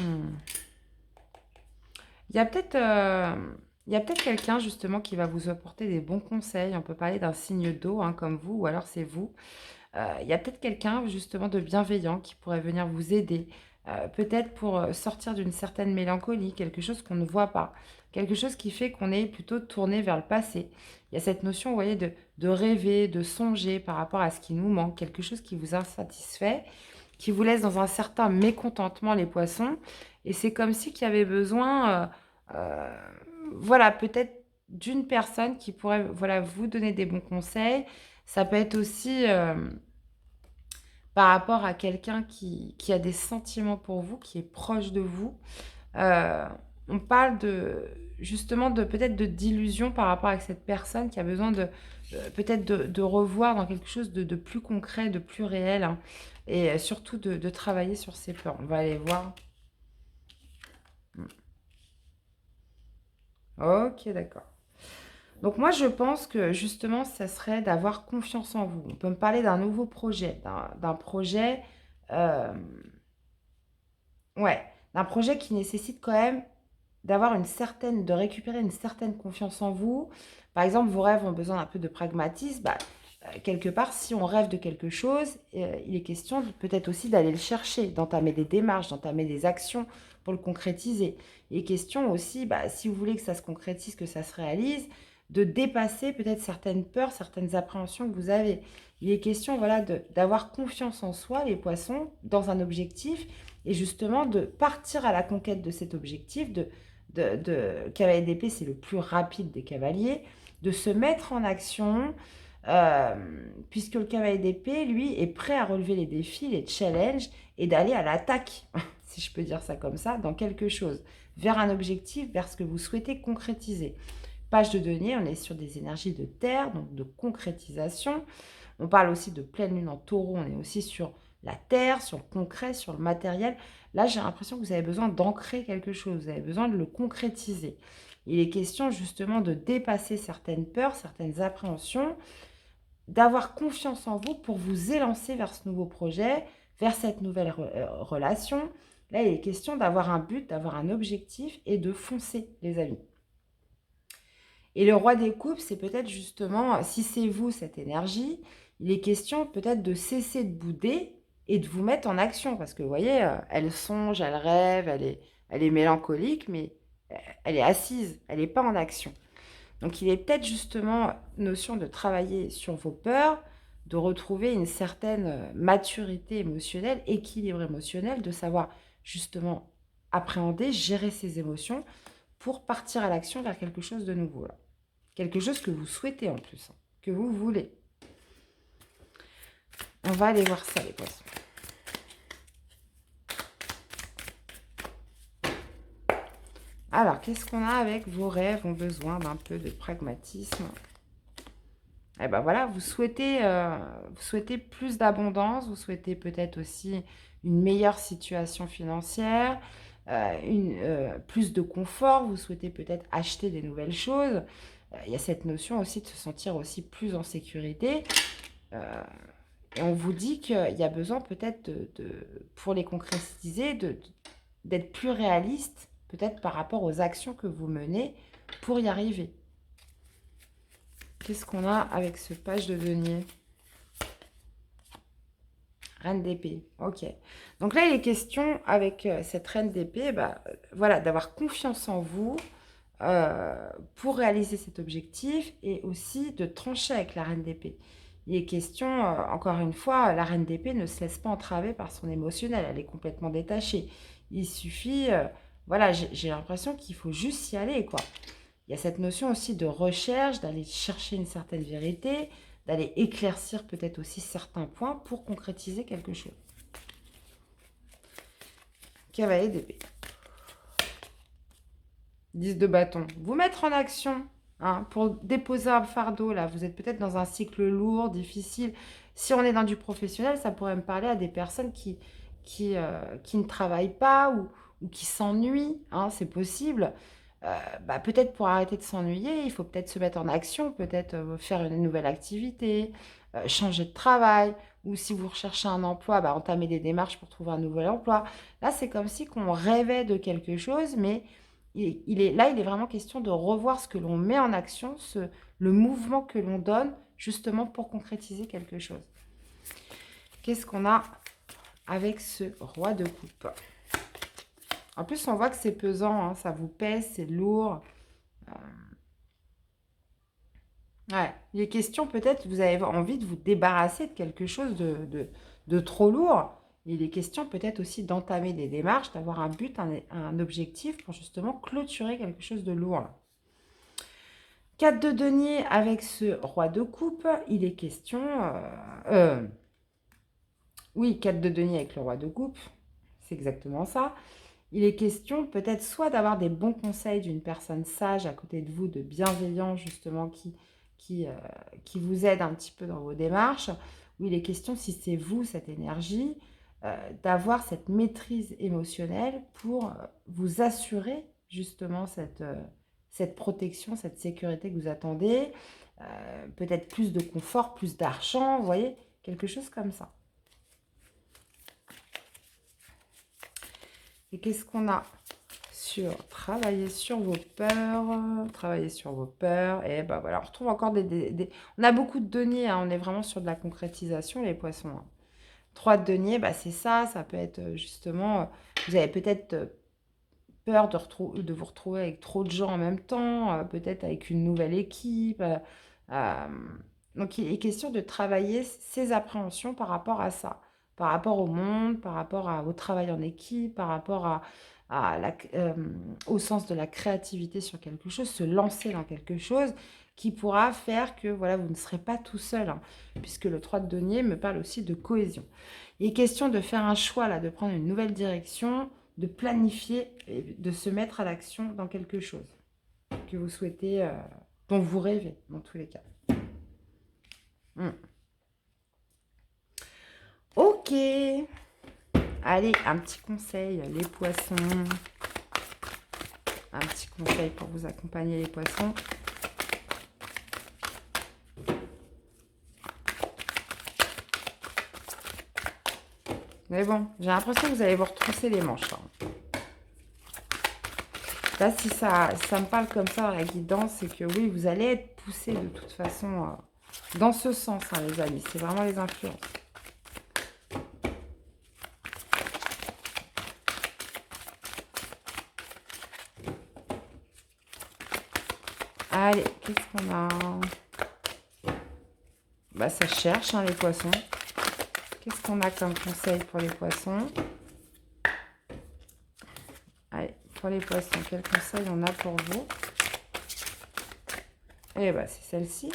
A: y a peut-être quelqu'un justement qui va vous apporter des bons conseils. On peut parler d'un signe d'eau hein, comme vous ou alors c'est vous. Il y a peut-être quelqu'un justement de bienveillant qui pourrait venir vous aider. Peut-être pour sortir d'une certaine mélancolie, quelque chose qu'on ne voit pas. Quelque chose qui fait qu'on est plutôt tourné vers le passé. Il y a cette notion, vous voyez, de rêver, de songer par rapport à ce qui nous manque. Quelque chose qui vous insatisfait, qui vous laisse dans un certain mécontentement les poissons. Et c'est comme si qu'il y avait besoin, voilà, peut-être d'une personne qui pourrait voilà, vous donner des bons conseils. Ça peut être aussi par rapport à quelqu'un qui a des sentiments pour vous, qui est proche de vous. On parle justement peut-être d'illusion par rapport à cette personne qui a besoin peut-être de revoir dans quelque chose de plus concret, de plus réel. Hein, et surtout de travailler sur ses peurs. On va aller voir. Ok, d'accord. Donc moi, je pense que justement, ça serait d'avoir confiance en vous. On peut me parler d'un nouveau projet, d'un projet, euh, ouais, d'un projet qui nécessite quand même de récupérer une certaine confiance en vous. Par exemple, vos rêves ont besoin d'un peu de pragmatisme. Bah, quelque part, si on rêve de quelque chose, il est question peut-être aussi d'aller le chercher, d'entamer des démarches, d'entamer des actions pour le concrétiser. Il est question aussi, bah, si vous voulez que ça se concrétise, que ça se réalise, de dépasser peut-être certaines peurs, certaines appréhensions que vous avez. Il est question voilà, d'avoir confiance en soi, les poissons, dans un objectif, et justement de partir à la conquête de cet objectif, cavalier d'épée, c'est le plus rapide des cavaliers, de se mettre en action, puisque le cavalier d'épée, lui, est prêt à relever les défis, les challenges, et d'aller à l'attaque, si je peux dire ça comme ça, dans quelque chose, vers un objectif, vers ce que vous souhaitez concrétiser. Page de denier, on est sur des énergies de terre, donc de concrétisation. On parle aussi de pleine lune en taureau, on est aussi sur la terre, sur le concret, sur le matériel. Là, j'ai l'impression que vous avez besoin d'ancrer quelque chose, vous avez besoin de le concrétiser. Il est question justement de dépasser certaines peurs, certaines appréhensions, d'avoir confiance en vous pour vous élancer vers ce nouveau projet, vers cette nouvelle relation. Là, il est question d'avoir un but, d'avoir un objectif et de foncer, les amis. Et le roi des coupes, c'est peut-être justement, si c'est vous, cette énergie, il est question peut-être de cesser de bouder et de vous mettre en action. Parce que vous voyez, elle songe, elle rêve, elle est mélancolique, mais elle est assise, elle n'est pas en action. Donc, il est peut-être justement notion de travailler sur vos peurs, de retrouver une certaine maturité émotionnelle, équilibre émotionnel, de savoir justement appréhender, gérer ses émotions pour partir à l'action vers quelque chose de nouveau. Là. Quelque chose que vous souhaitez en plus, hein, que vous voulez. On va aller voir ça, les poissons. Alors, qu'est-ce qu'on a avec vos rêves ont besoin d'un peu de pragmatisme. Eh ben voilà, vous souhaitez plus d'abondance, vous souhaitez peut-être aussi une meilleure situation financière, plus de confort, vous souhaitez peut-être acheter des nouvelles choses. Il y a cette notion aussi de se sentir aussi plus en sécurité. Et on vous dit qu'il y a besoin peut-être, pour les concrétiser, d'être plus réaliste, peut-être par rapport aux actions que vous menez pour y arriver. Qu'est-ce qu'on a avec ce page de denier? Reine d'épée, ok. Donc là, il est question avec cette reine d'épée, voilà, d'avoir confiance en vous pour réaliser cet objectif et aussi de trancher avec la reine d'épée. Il est question, encore une fois, la reine d'épée ne se laisse pas entraver par son émotionnel, elle est complètement détachée. Il suffit, voilà, j'ai l'impression qu'il faut juste y aller, quoi. Il y a cette notion aussi de recherche, d'aller chercher une certaine vérité, d'aller éclaircir peut-être aussi certains points pour concrétiser quelque chose. Cavalier d'épée. 10 de bâton. Vous mettre en action pour déposer un fardeau. Là, vous êtes peut-être dans un cycle lourd, difficile. Si on est dans du professionnel, ça pourrait me parler à des personnes qui ne travaillent pas ou qui s'ennuient. C'est possible. Peut-être pour arrêter de s'ennuyer, il faut peut-être se mettre en action, peut-être faire une nouvelle activité, changer de travail, ou si vous recherchez un emploi, entamer des démarches pour trouver un nouvel emploi. Là, c'est comme si qu'on rêvait de quelque chose, mais il est vraiment question de revoir ce que l'on met en action, le mouvement que l'on donne, justement pour concrétiser quelque chose. Qu'est-ce qu'on a avec ce roi de coupe? En plus, on voit que c'est pesant, ça vous pèse, c'est lourd. Ouais, il est question peut-être, vous avez envie de vous débarrasser de quelque chose de trop lourd. Il est question peut-être aussi d'entamer des démarches, d'avoir un but, un objectif pour justement clôturer quelque chose de lourd. 4 de denier avec ce roi de coupe, il est question... oui, 4 de denier avec le roi de coupe, c'est exactement ça. Il est question peut-être soit d'avoir des bons conseils d'une personne sage à côté de vous, de bienveillant justement, qui vous aide un petit peu dans vos démarches, ou il est question, si c'est vous, cette énergie, d'avoir cette maîtrise émotionnelle pour vous assurer justement cette protection, cette sécurité que vous attendez, peut-être plus de confort, plus d'argent, vous voyez, quelque chose comme ça. Et qu'est-ce qu'on a sur travailler sur vos peurs, travailler sur vos peurs, et voilà, on retrouve encore on a beaucoup de deniers, on est vraiment sur de la concrétisation, les poissons. 3 de denier, c'est ça peut être justement, vous avez peut-être peur de vous retrouver avec trop de gens en même temps, peut-être avec une nouvelle équipe. Donc, il est question de travailler ces appréhensions par rapport à ça, par rapport au monde, par rapport au travail en équipe, par rapport au sens de la créativité sur quelque chose, se lancer dans quelque chose qui pourra faire que voilà, vous ne serez pas tout seul, puisque le 3 de denier me parle aussi de cohésion. Il est question de faire un choix, là, de prendre une nouvelle direction, de planifier et de se mettre à l'action dans quelque chose que vous souhaitez, dont vous rêvez, dans tous les cas. Ok. Allez, un petit conseil, les poissons. Un petit conseil pour vous accompagner, les poissons. Mais bon, j'ai l'impression que vous allez vous retrousser les manches. Là, si ça me parle comme ça dans la guidance, c'est que oui, vous allez être poussé de toute façon dans ce sens, les amis. C'est vraiment les influences. Allez, qu'est-ce qu'on a? Bah, ça cherche, hein, les poissons. Qu'est-ce qu'on a comme conseil pour les poissons? Allez, pour les poissons, quel conseil on a pour vous? Eh bien, c'est celle-ci.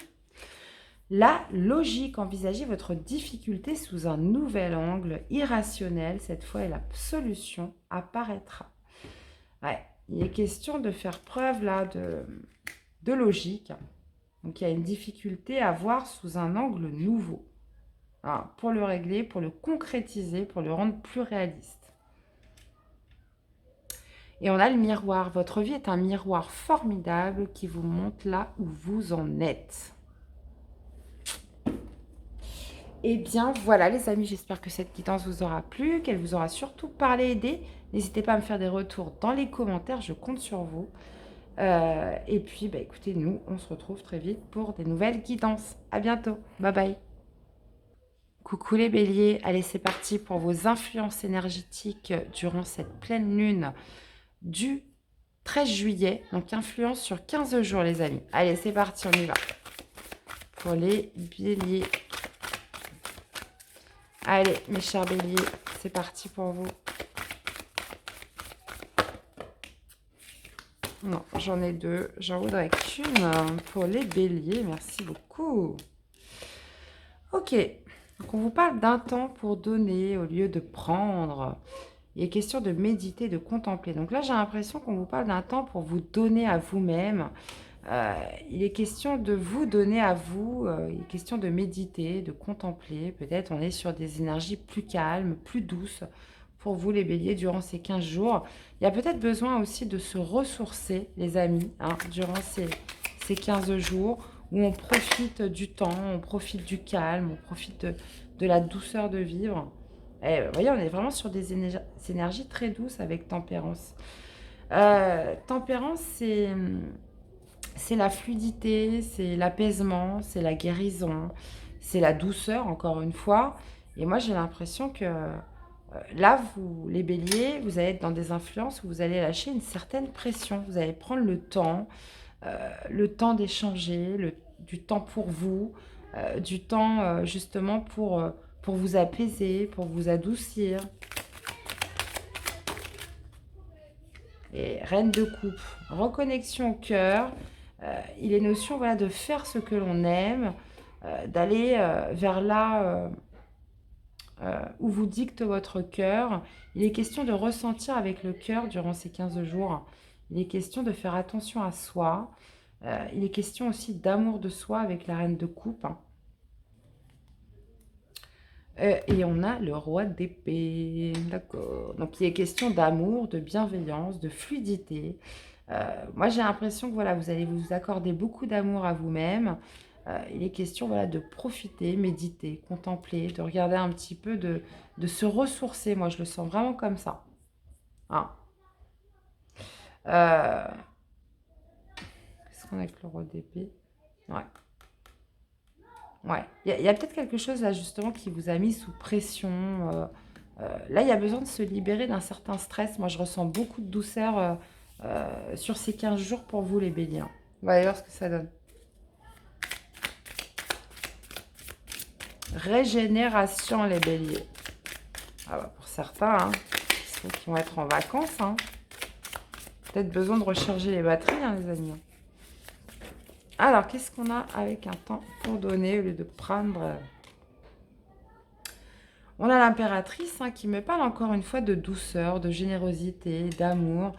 A: La logique, envisagez votre difficulté sous un nouvel angle irrationnel cette fois et la solution apparaîtra. Ouais, il est question de faire preuve là de logique. Donc il y a une difficulté à voir sous un angle nouveau. Hein, pour le régler, pour le concrétiser, pour le rendre plus réaliste. Et on a le miroir. Votre vie est un miroir formidable qui vous montre là où vous en êtes. Et bien voilà les amis, j'espère que cette guidance vous aura plu, qu'elle vous aura surtout parlé, aidé. N'hésitez pas à me faire des retours dans les commentaires, je compte sur vous. Et puis bah, écoutez, nous on se retrouve très vite pour des nouvelles guidances. À bientôt, bye bye. Coucou les béliers, allez c'est parti pour vos influences énergétiques durant cette pleine lune du 13 juillet. Donc influence sur 15 jours les amis. Allez c'est parti, on y va. Pour les béliers. Allez, mes chers béliers, c'est parti pour vous. Non, j'en ai deux. J'en voudrais qu'une pour les béliers. Merci beaucoup. Ok. Donc, on vous parle d'un temps pour donner au lieu de prendre. Il est question de méditer, de contempler. Donc là, j'ai l'impression qu'on vous parle d'un temps pour vous donner à vous-même. Il est question de vous donner à vous, il est question de méditer, de contempler. Peut-être on est sur des énergies plus calmes, plus douces pour vous les béliers durant ces 15 jours. Il y a peut-être besoin aussi de se ressourcer, les amis, hein, durant ces 15 jours où on profite du temps, on profite du calme, on profite de la douceur de vivre. Et vous voyez, on est vraiment sur des énergies très douces avec tempérance. Tempérance, c'est la fluidité, c'est l'apaisement, c'est la guérison, c'est la douceur, encore une fois. Et moi, j'ai l'impression que là, vous, les béliers, vous allez être dans des influences où vous allez lâcher une certaine pression. Vous allez prendre le temps d'échanger, du temps pour vous, du temps justement pour vous apaiser, pour vous adoucir. Et reine de coupe, reconnexion au cœur. Il est notion voilà, de faire ce que l'on aime, d'aller vers là où vous dicte votre cœur. Il est question de ressentir avec le cœur durant ces 15 jours. Il est question de faire attention à soi. Il est question aussi d'amour de soi avec la reine de coupe. Et on a le roi d'épée, d'accord. Donc il est question d'amour, de bienveillance, de fluidité. Moi j'ai l'impression que voilà, vous allez vous accorder beaucoup d'amour à vous-même. Il est question voilà, de profiter, méditer, contempler, de regarder un petit peu, de se ressourcer. Moi je le sens vraiment comme ça. Hein. Qu'est-ce qu'on a avec le roi d'épée? Ouais. Ouais, il y a peut-être quelque chose là justement qui vous a mis sous pression. Là, il y a besoin de se libérer d'un certain stress. Moi, je ressens beaucoup de douceur sur ces 15 jours pour vous, les béliers. On va aller voir ce que ça donne. Régénération, les béliers. Ah bah, pour certains, hein, ceux qui vont être en vacances, hein, peut-être besoin de recharger les batteries, hein, les amis. Alors, qu'est-ce qu'on a avec un temps pour donner au lieu de prendre? On a l'impératrice hein, qui me parle encore une fois de douceur, de générosité, d'amour,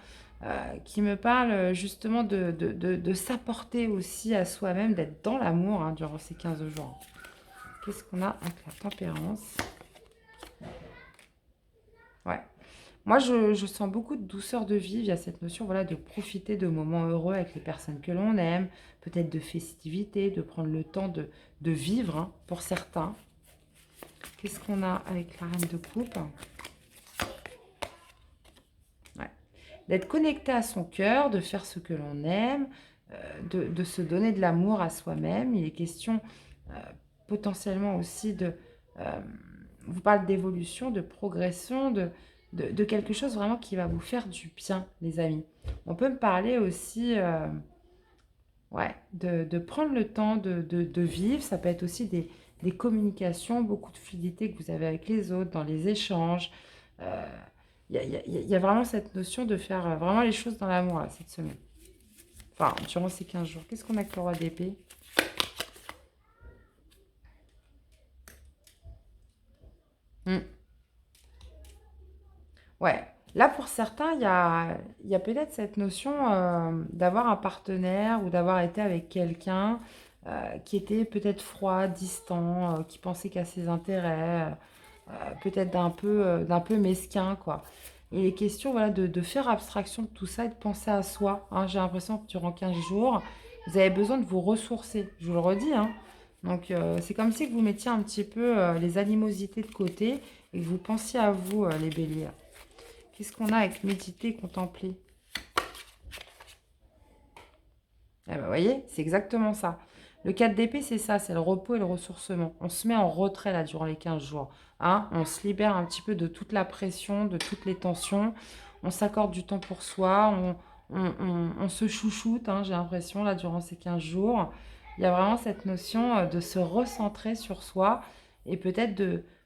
A: qui me parle justement de s'apporter aussi à soi-même, d'être dans l'amour hein, durant ces 15 jours. Qu'est-ce qu'on a avec la tempérance? Ouais. Moi, je sens beaucoup de douceur de vivre. Il y a cette notion voilà, de profiter de moments heureux avec les personnes que l'on aime, peut-être de festivités, de prendre le temps de vivre hein, pour certains. Qu'est-ce qu'on a avec la reine de coupe? Ouais. D'être connecté à son cœur, de faire ce que l'on aime, de se donner de l'amour à soi-même. Il est question potentiellement aussi de... vous parle d'évolution, de progression, de quelque chose vraiment qui va vous faire du bien, les amis. On peut me parler aussi Ouais, de prendre le temps de vivre. Ça peut être aussi des communications, beaucoup de fluidité que vous avez avec les autres, dans les échanges. Euh, il y a vraiment cette notion de faire vraiment les choses dans l'amour, là, cette semaine. Enfin, durant ces 15 jours. Qu'est-ce qu'on a avec le roi d'épée? Hmm. Ouais. Là, pour certains, il y a peut-être cette notion d'avoir un partenaire ou d'avoir été avec quelqu'un qui était peut-être froid, distant, qui pensait qu'à ses intérêts, peut-être d'un peu mesquin, quoi. Il est question, voilà, de faire abstraction de tout ça et de penser à soi, hein. J'ai l'impression que durant 15 jours, vous avez besoin de vous ressourcer. Je vous le redis, hein. Donc, c'est comme si vous mettiez un petit peu les animosités de côté et que vous pensiez à vous, les béliers. Qu'est-ce qu'on a avec méditer, contempler? Eh ben, vous voyez, c'est exactement ça. Le 4 d'épée, c'est ça, c'est le repos et le ressourcement. On se met en retrait là durant les 15 jours, hein. On se libère un petit peu de toute la pression, de toutes les tensions. On s'accorde du temps pour soi. On se chouchoute, hein, j'ai l'impression, là, durant ces 15 jours. Il y a vraiment cette notion de se recentrer sur soi et peut-être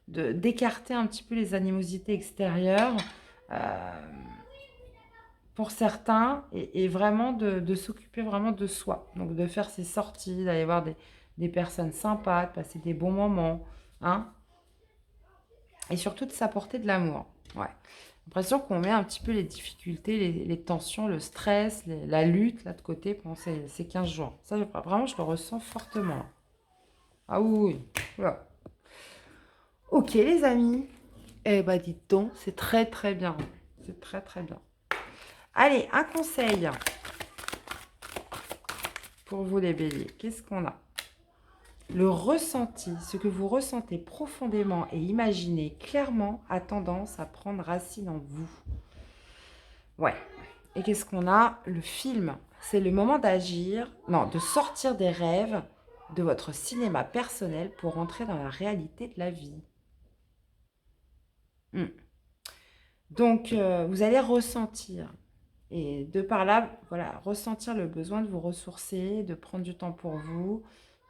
A: d'écarter un petit peu les animosités extérieures. Euh, pour certains, et vraiment de s'occuper vraiment de soi. Donc de faire ses sorties, d'aller voir des personnes sympas, de passer des bons moments, hein, et surtout de s'apporter de l'amour. Ouais. J'ai l'impression qu'on met un petit peu les difficultés, les tensions, le stress, la lutte là de côté pendant ces 15 jours. Ça, vraiment, je le ressens fortement. Ah oui, oui. Voilà. Ok, les amis. Eh ben, dites donc, c'est très très bien. C'est très très bien. Allez, un conseil pour vous les béliers. Qu'est-ce qu'on a? Le ressenti, ce que vous ressentez profondément et imaginez clairement a tendance à prendre racine en vous. Ouais. Et qu'est-ce qu'on a? Le film, c'est le moment d'agir, non, de sortir des rêves de votre cinéma personnel pour entrer dans la réalité de la vie. Hmm. Donc, vous allez ressentir. Et de par là, voilà, ressentir le besoin de vous ressourcer, de prendre du temps pour vous,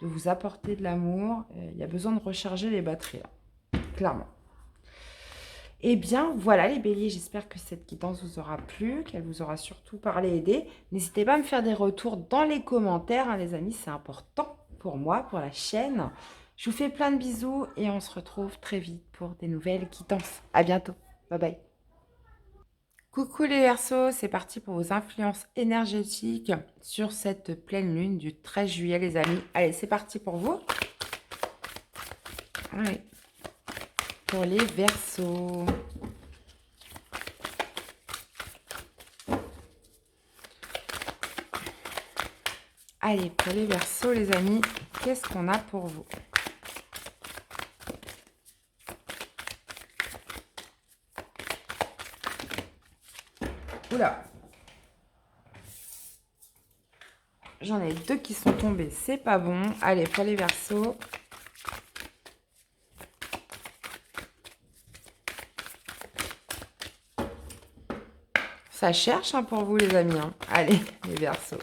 A: de vous apporter de l'amour. Il y a besoin de recharger les batteries, là, clairement. Eh bien, voilà les béliers, j'espère que cette guidance vous aura plu, qu'elle vous aura surtout parlé et aidé. N'hésitez pas à me faire des retours dans les commentaires, hein, les amis, c'est important pour moi, pour la chaîne. Je vous fais plein de bisous et on se retrouve très vite pour des nouvelles guidances. À bientôt. Bye bye. Coucou les Verseaux, c'est parti pour vos influences énergétiques sur cette pleine lune du 13 juillet les amis. Allez, c'est parti pour vous. Allez, pour les Verseaux. Allez, pour les Verseaux les amis, qu'est-ce qu'on a pour vous? Oula. J'en ai deux qui sont tombés, c'est pas bon. Allez, pour les Verseaux. Ça cherche hein, pour vous les amis. Hein. Allez, les Verseaux.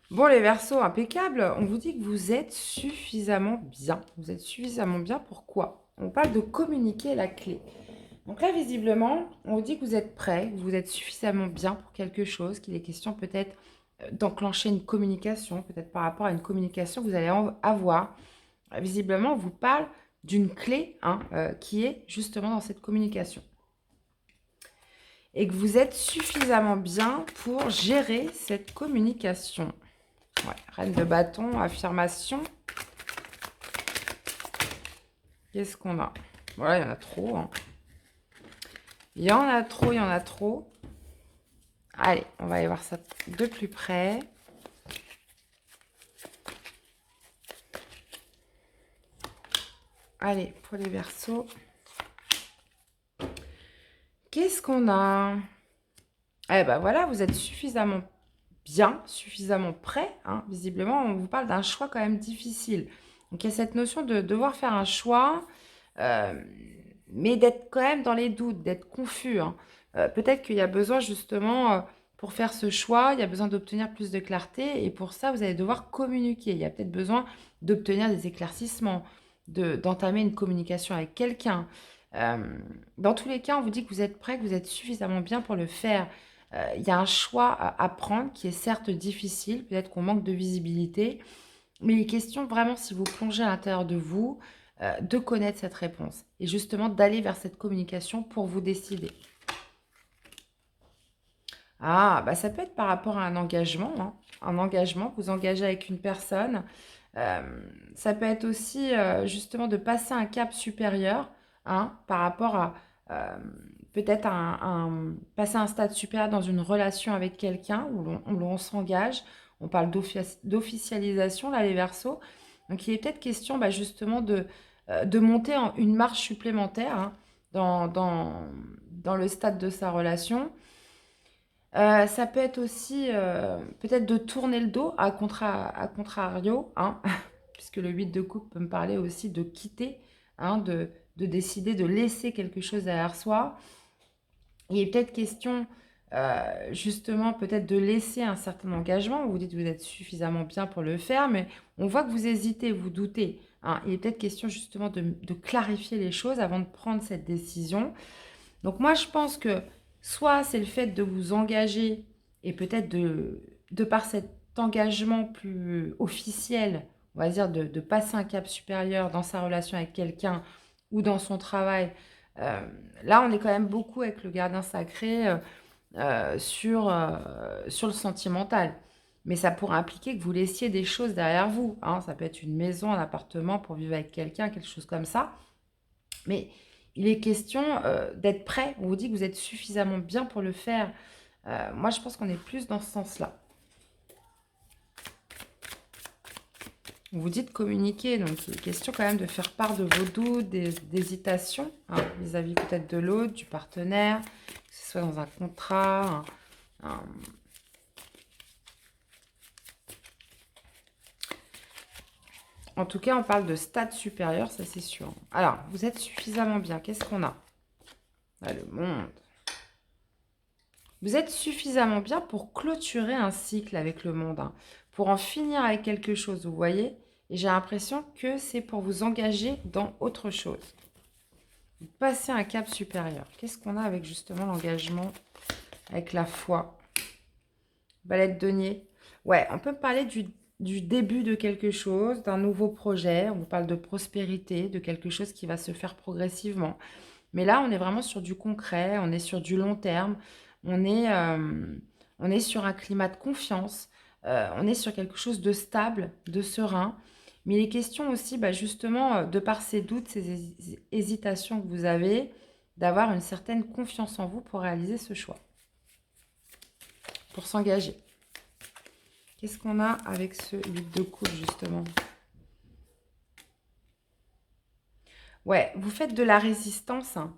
A: Bon, les Verseaux, impeccable. On vous dit que vous êtes suffisamment bien. Vous êtes suffisamment bien. Pourquoi? On parle de communiquer la clé. Donc là, visiblement, on vous dit que vous êtes prêt, que vous êtes suffisamment bien pour quelque chose, qu'il est question peut-être d'enclencher une communication, peut-être par rapport à une communication que vous allez avoir. Visiblement, on vous parle d'une clé hein, qui est justement dans cette communication. Et que vous êtes suffisamment bien pour gérer cette communication. Ouais, reine de bâton, affirmation. Qu'est-ce qu'on a? Voilà, il y en a trop. Hein. Il y en a trop, il y en a trop. Allez, on va aller voir ça de plus près. Allez, pour les Verseaux. Qu'est-ce qu'on a? Eh ben voilà, vous êtes suffisamment bien, suffisamment prêt. Hein. Visiblement, on vous parle d'un choix quand même difficile. Donc, il y a cette notion de devoir faire un choix, mais d'être quand même dans les doutes, d'être confus. Hein. Peut-être qu'il y a besoin justement, pour faire ce choix, il y a besoin d'obtenir plus de clarté et pour ça, vous allez devoir communiquer. Il y a peut-être besoin d'obtenir des éclaircissements, d'entamer une communication avec quelqu'un. Dans tous les cas, on vous dit que vous êtes prêt, que vous êtes suffisamment bien pour le faire. Il y a un choix à prendre qui est certes difficile, peut-être qu'on manque de visibilité, mais il est question vraiment, si vous plongez à l'intérieur de vous, de connaître cette réponse et justement d'aller vers cette communication pour vous décider. Ah, bah ça peut être par rapport à un engagement, hein. Un engagement, vous engagez avec une personne. Euh, Ça peut être aussi justement de passer un cap supérieur, hein, par rapport à euh, peut-être passer un stade supérieur dans une relation avec quelqu'un où l'on s'engage. On parle d'officialisation, là, les Verseaux. Donc, il est peut-être question bah, justement de monter une marche supplémentaire, hein, dans le stade de sa relation. Ça peut être aussi peut-être de tourner le dos à contrario, hein, puisque le 8 de coupe peut me parler aussi de quitter, hein, de décider de laisser quelque chose derrière soi. Il est peut-être question justement peut-être de laisser un certain engagement. Vous dites que vous êtes suffisamment bien pour le faire, mais on voit que vous hésitez, vous doutez, hein. Il est peut-être question justement de clarifier les choses avant de prendre cette décision. Donc moi, je pense que soit c'est le fait de vous engager et peut-être de par cet engagement plus officiel, on va dire de passer un cap supérieur dans sa relation avec quelqu'un ou dans son travail. Euh, Là, on est quand même beaucoup avec le gardien sacré sur le sentimental. Mais ça pourrait impliquer que vous laissiez des choses derrière vous, hein. Ça peut être une maison, un appartement pour vivre avec quelqu'un, quelque chose comme ça. Mais il est question d'être prêt. On vous dit que vous êtes suffisamment bien pour le faire. Moi, je pense qu'on est plus dans ce sens-là. On vous dit de communiquer. Donc, il est question quand même de faire part de vos doutes, des hésitations, hein, vis-à-vis peut-être de l'autre, du partenaire, que ce soit dans un contrat. En tout cas, on parle de stade supérieur, ça c'est sûr. Alors, vous êtes suffisamment bien. Qu'est-ce qu'on a? Ah, le monde. Vous êtes suffisamment bien pour clôturer un cycle avec le monde, hein, pour en finir avec quelque chose, vous voyez? Et j'ai l'impression que c'est pour vous engager dans autre chose. Vous passez un cap supérieur. Qu'est-ce qu'on a avec justement l'engagement, avec la foi? Valette de denier. Ouais, on peut parler du début de quelque chose, d'un nouveau projet. On vous parle de prospérité, de quelque chose qui va se faire progressivement. Mais là, on est vraiment sur du concret, on est sur du long terme, on est, euh, on est sur un climat de confiance, on est sur quelque chose de stable, de serein. Mais il est question aussi, bah, justement, de par ces doutes, ces hésitations que vous avez, d'avoir une certaine confiance en vous pour réaliser ce choix, pour s'engager. Qu'est-ce qu'on a avec ce 8 de coupe, justement? Ouais, vous faites de la résistance, hein.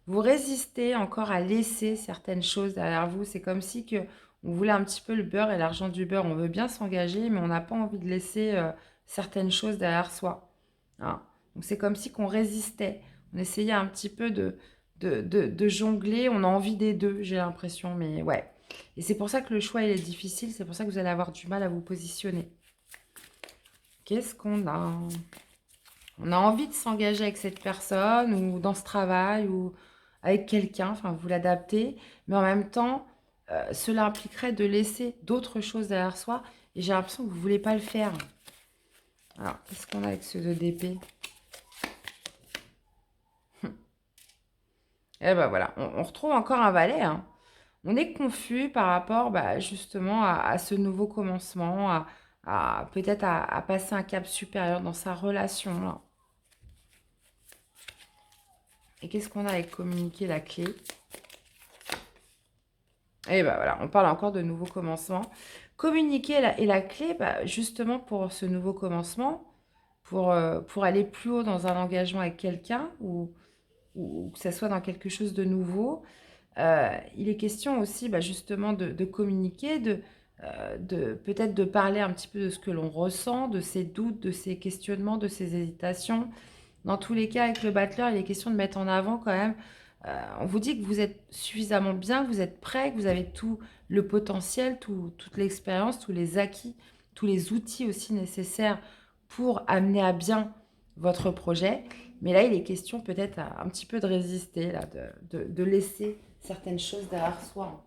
A: Vous résistez encore à laisser certaines choses derrière vous. C'est comme si que on voulait un petit peu le beurre et l'argent du beurre. On veut bien s'engager, mais on n'a pas envie de laisser certaines choses derrière soi, hein. Donc c'est comme si qu'on résistait. On essayait un petit peu de jongler. On a envie des deux, j'ai l'impression. Mais ouais. Et c'est pour ça que le choix, il est difficile. C'est pour ça que vous allez avoir du mal à vous positionner. Qu'est-ce qu'on a? On a envie de s'engager avec cette personne ou dans ce travail ou avec quelqu'un, enfin vous l'adaptez, mais en même temps, cela impliquerait de laisser d'autres choses derrière soi et j'ai l'impression que vous ne voulez pas le faire. Alors, qu'est-ce qu'on a avec ce 2 d'épée? Eh ben voilà, on retrouve encore un valet, hein. On est confus par rapport bah, justement à ce nouveau commencement, peut-être à passer un cap supérieur dans sa relation, là. Et qu'est-ce qu'on a avec communiquer la clé? Et ben voilà, on parle encore de nouveau commencement. Communiquer est la clé, bah, justement pour ce nouveau commencement, pour aller plus haut dans un engagement avec quelqu'un ou que ça soit dans quelque chose de nouveau. Il est question aussi bah, justement de communiquer, peut-être de parler un petit peu de ce que l'on ressent, de ses doutes, de ses questionnements, de ses hésitations. Dans tous les cas, avec le battleur, il est question de mettre en avant quand même On vous dit que vous êtes suffisamment bien, que vous êtes prêt, que vous avez tout le potentiel, toute l'expérience, tous les acquis, tous les outils aussi nécessaires pour amener à bien votre projet. Mais là, il est question peut-être un petit peu de résister, là, de laisser certaines choses derrière soi.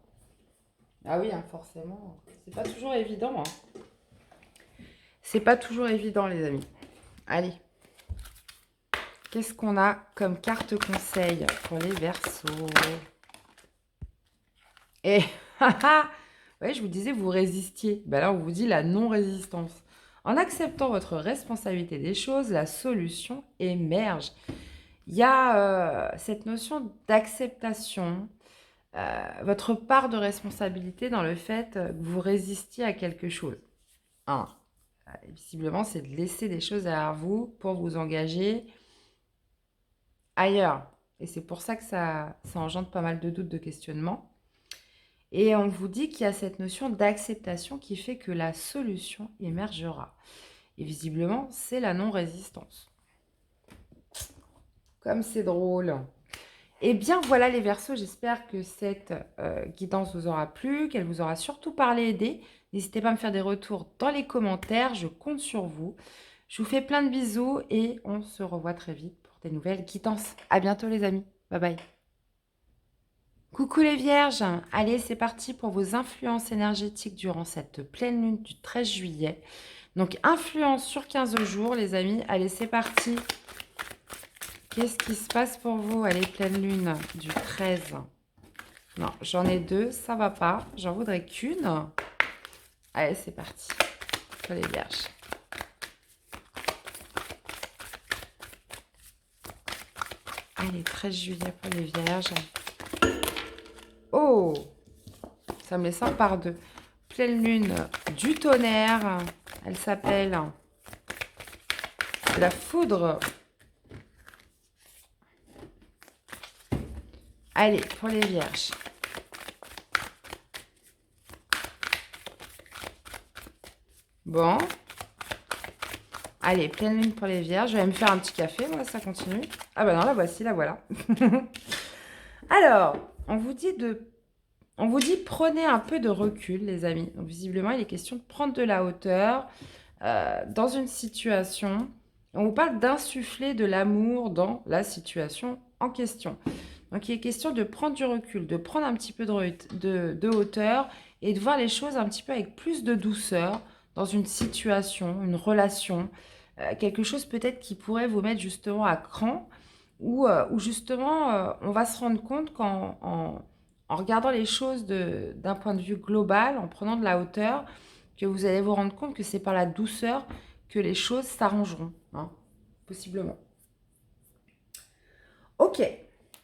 A: Ah oui, hein, forcément. C'est pas toujours évident. Hein. C'est pas toujours évident, les amis. Allez. Qu'est-ce qu'on a comme carte conseil pour les Verseaux? Et, ouais, je vous disais, vous résistiez. Ben là, on vous dit la non-résistance. En acceptant votre responsabilité des choses, la solution émerge. Il y a cette notion d'acceptation, votre part de responsabilité dans le fait que vous résistiez à quelque chose. Visiblement, c'est de laisser des choses derrière vous pour vous engager ailleurs. Et c'est pour ça que ça engendre pas mal de doutes, de questionnements. Et on vous dit qu'il y a cette notion d'acceptation qui fait que la solution émergera. Et visiblement, c'est la non-résistance. Comme c'est drôle. Eh bien, voilà les Verseaux. J'espère que cette guidance vous aura plu, qu'elle vous aura surtout parlé, aidé. N'hésitez pas à me faire des retours dans les commentaires. Je compte sur vous. Je vous fais plein de bisous et on se revoit très vite pour des nouvelles guidances. À bientôt les amis. Bye bye. Coucou les vierges, allez c'est parti pour vos influences énergétiques durant cette pleine lune du 13 juillet. Donc influence sur 15 jours les amis, allez c'est parti. Qu'est-ce qui se passe pour vous? Allez pleine lune du 13. Non, j'en ai deux, ça va pas, j'en voudrais qu'une. Allez c'est parti pour les vierges. Allez 13 juillet pour les vierges. Oh, ça me les sort par deux. Pleine lune du tonnerre. Elle s'appelle la foudre. Allez, pour les vierges. Bon. Allez, pleine lune pour les vierges. Je vais me faire un petit café, moi, ça continue. Ah bah non, la voici, la voilà. Alors, on vous dit prenez un peu de recul, les amis. Donc, visiblement, il est question de prendre de la hauteur dans une situation. On vous parle d'insuffler de l'amour dans la situation en question. Donc, il est question de prendre du recul, de prendre un petit peu de hauteur et de voir les choses un petit peu avec plus de douceur dans une situation, une relation, quelque chose peut-être qui pourrait vous mettre justement à cran ou justement on va se rendre compte qu'en regardant les choses d'un point de vue global, en prenant de la hauteur, que vous allez vous rendre compte que c'est par la douceur que les choses s'arrangeront, hein, possiblement. Ok,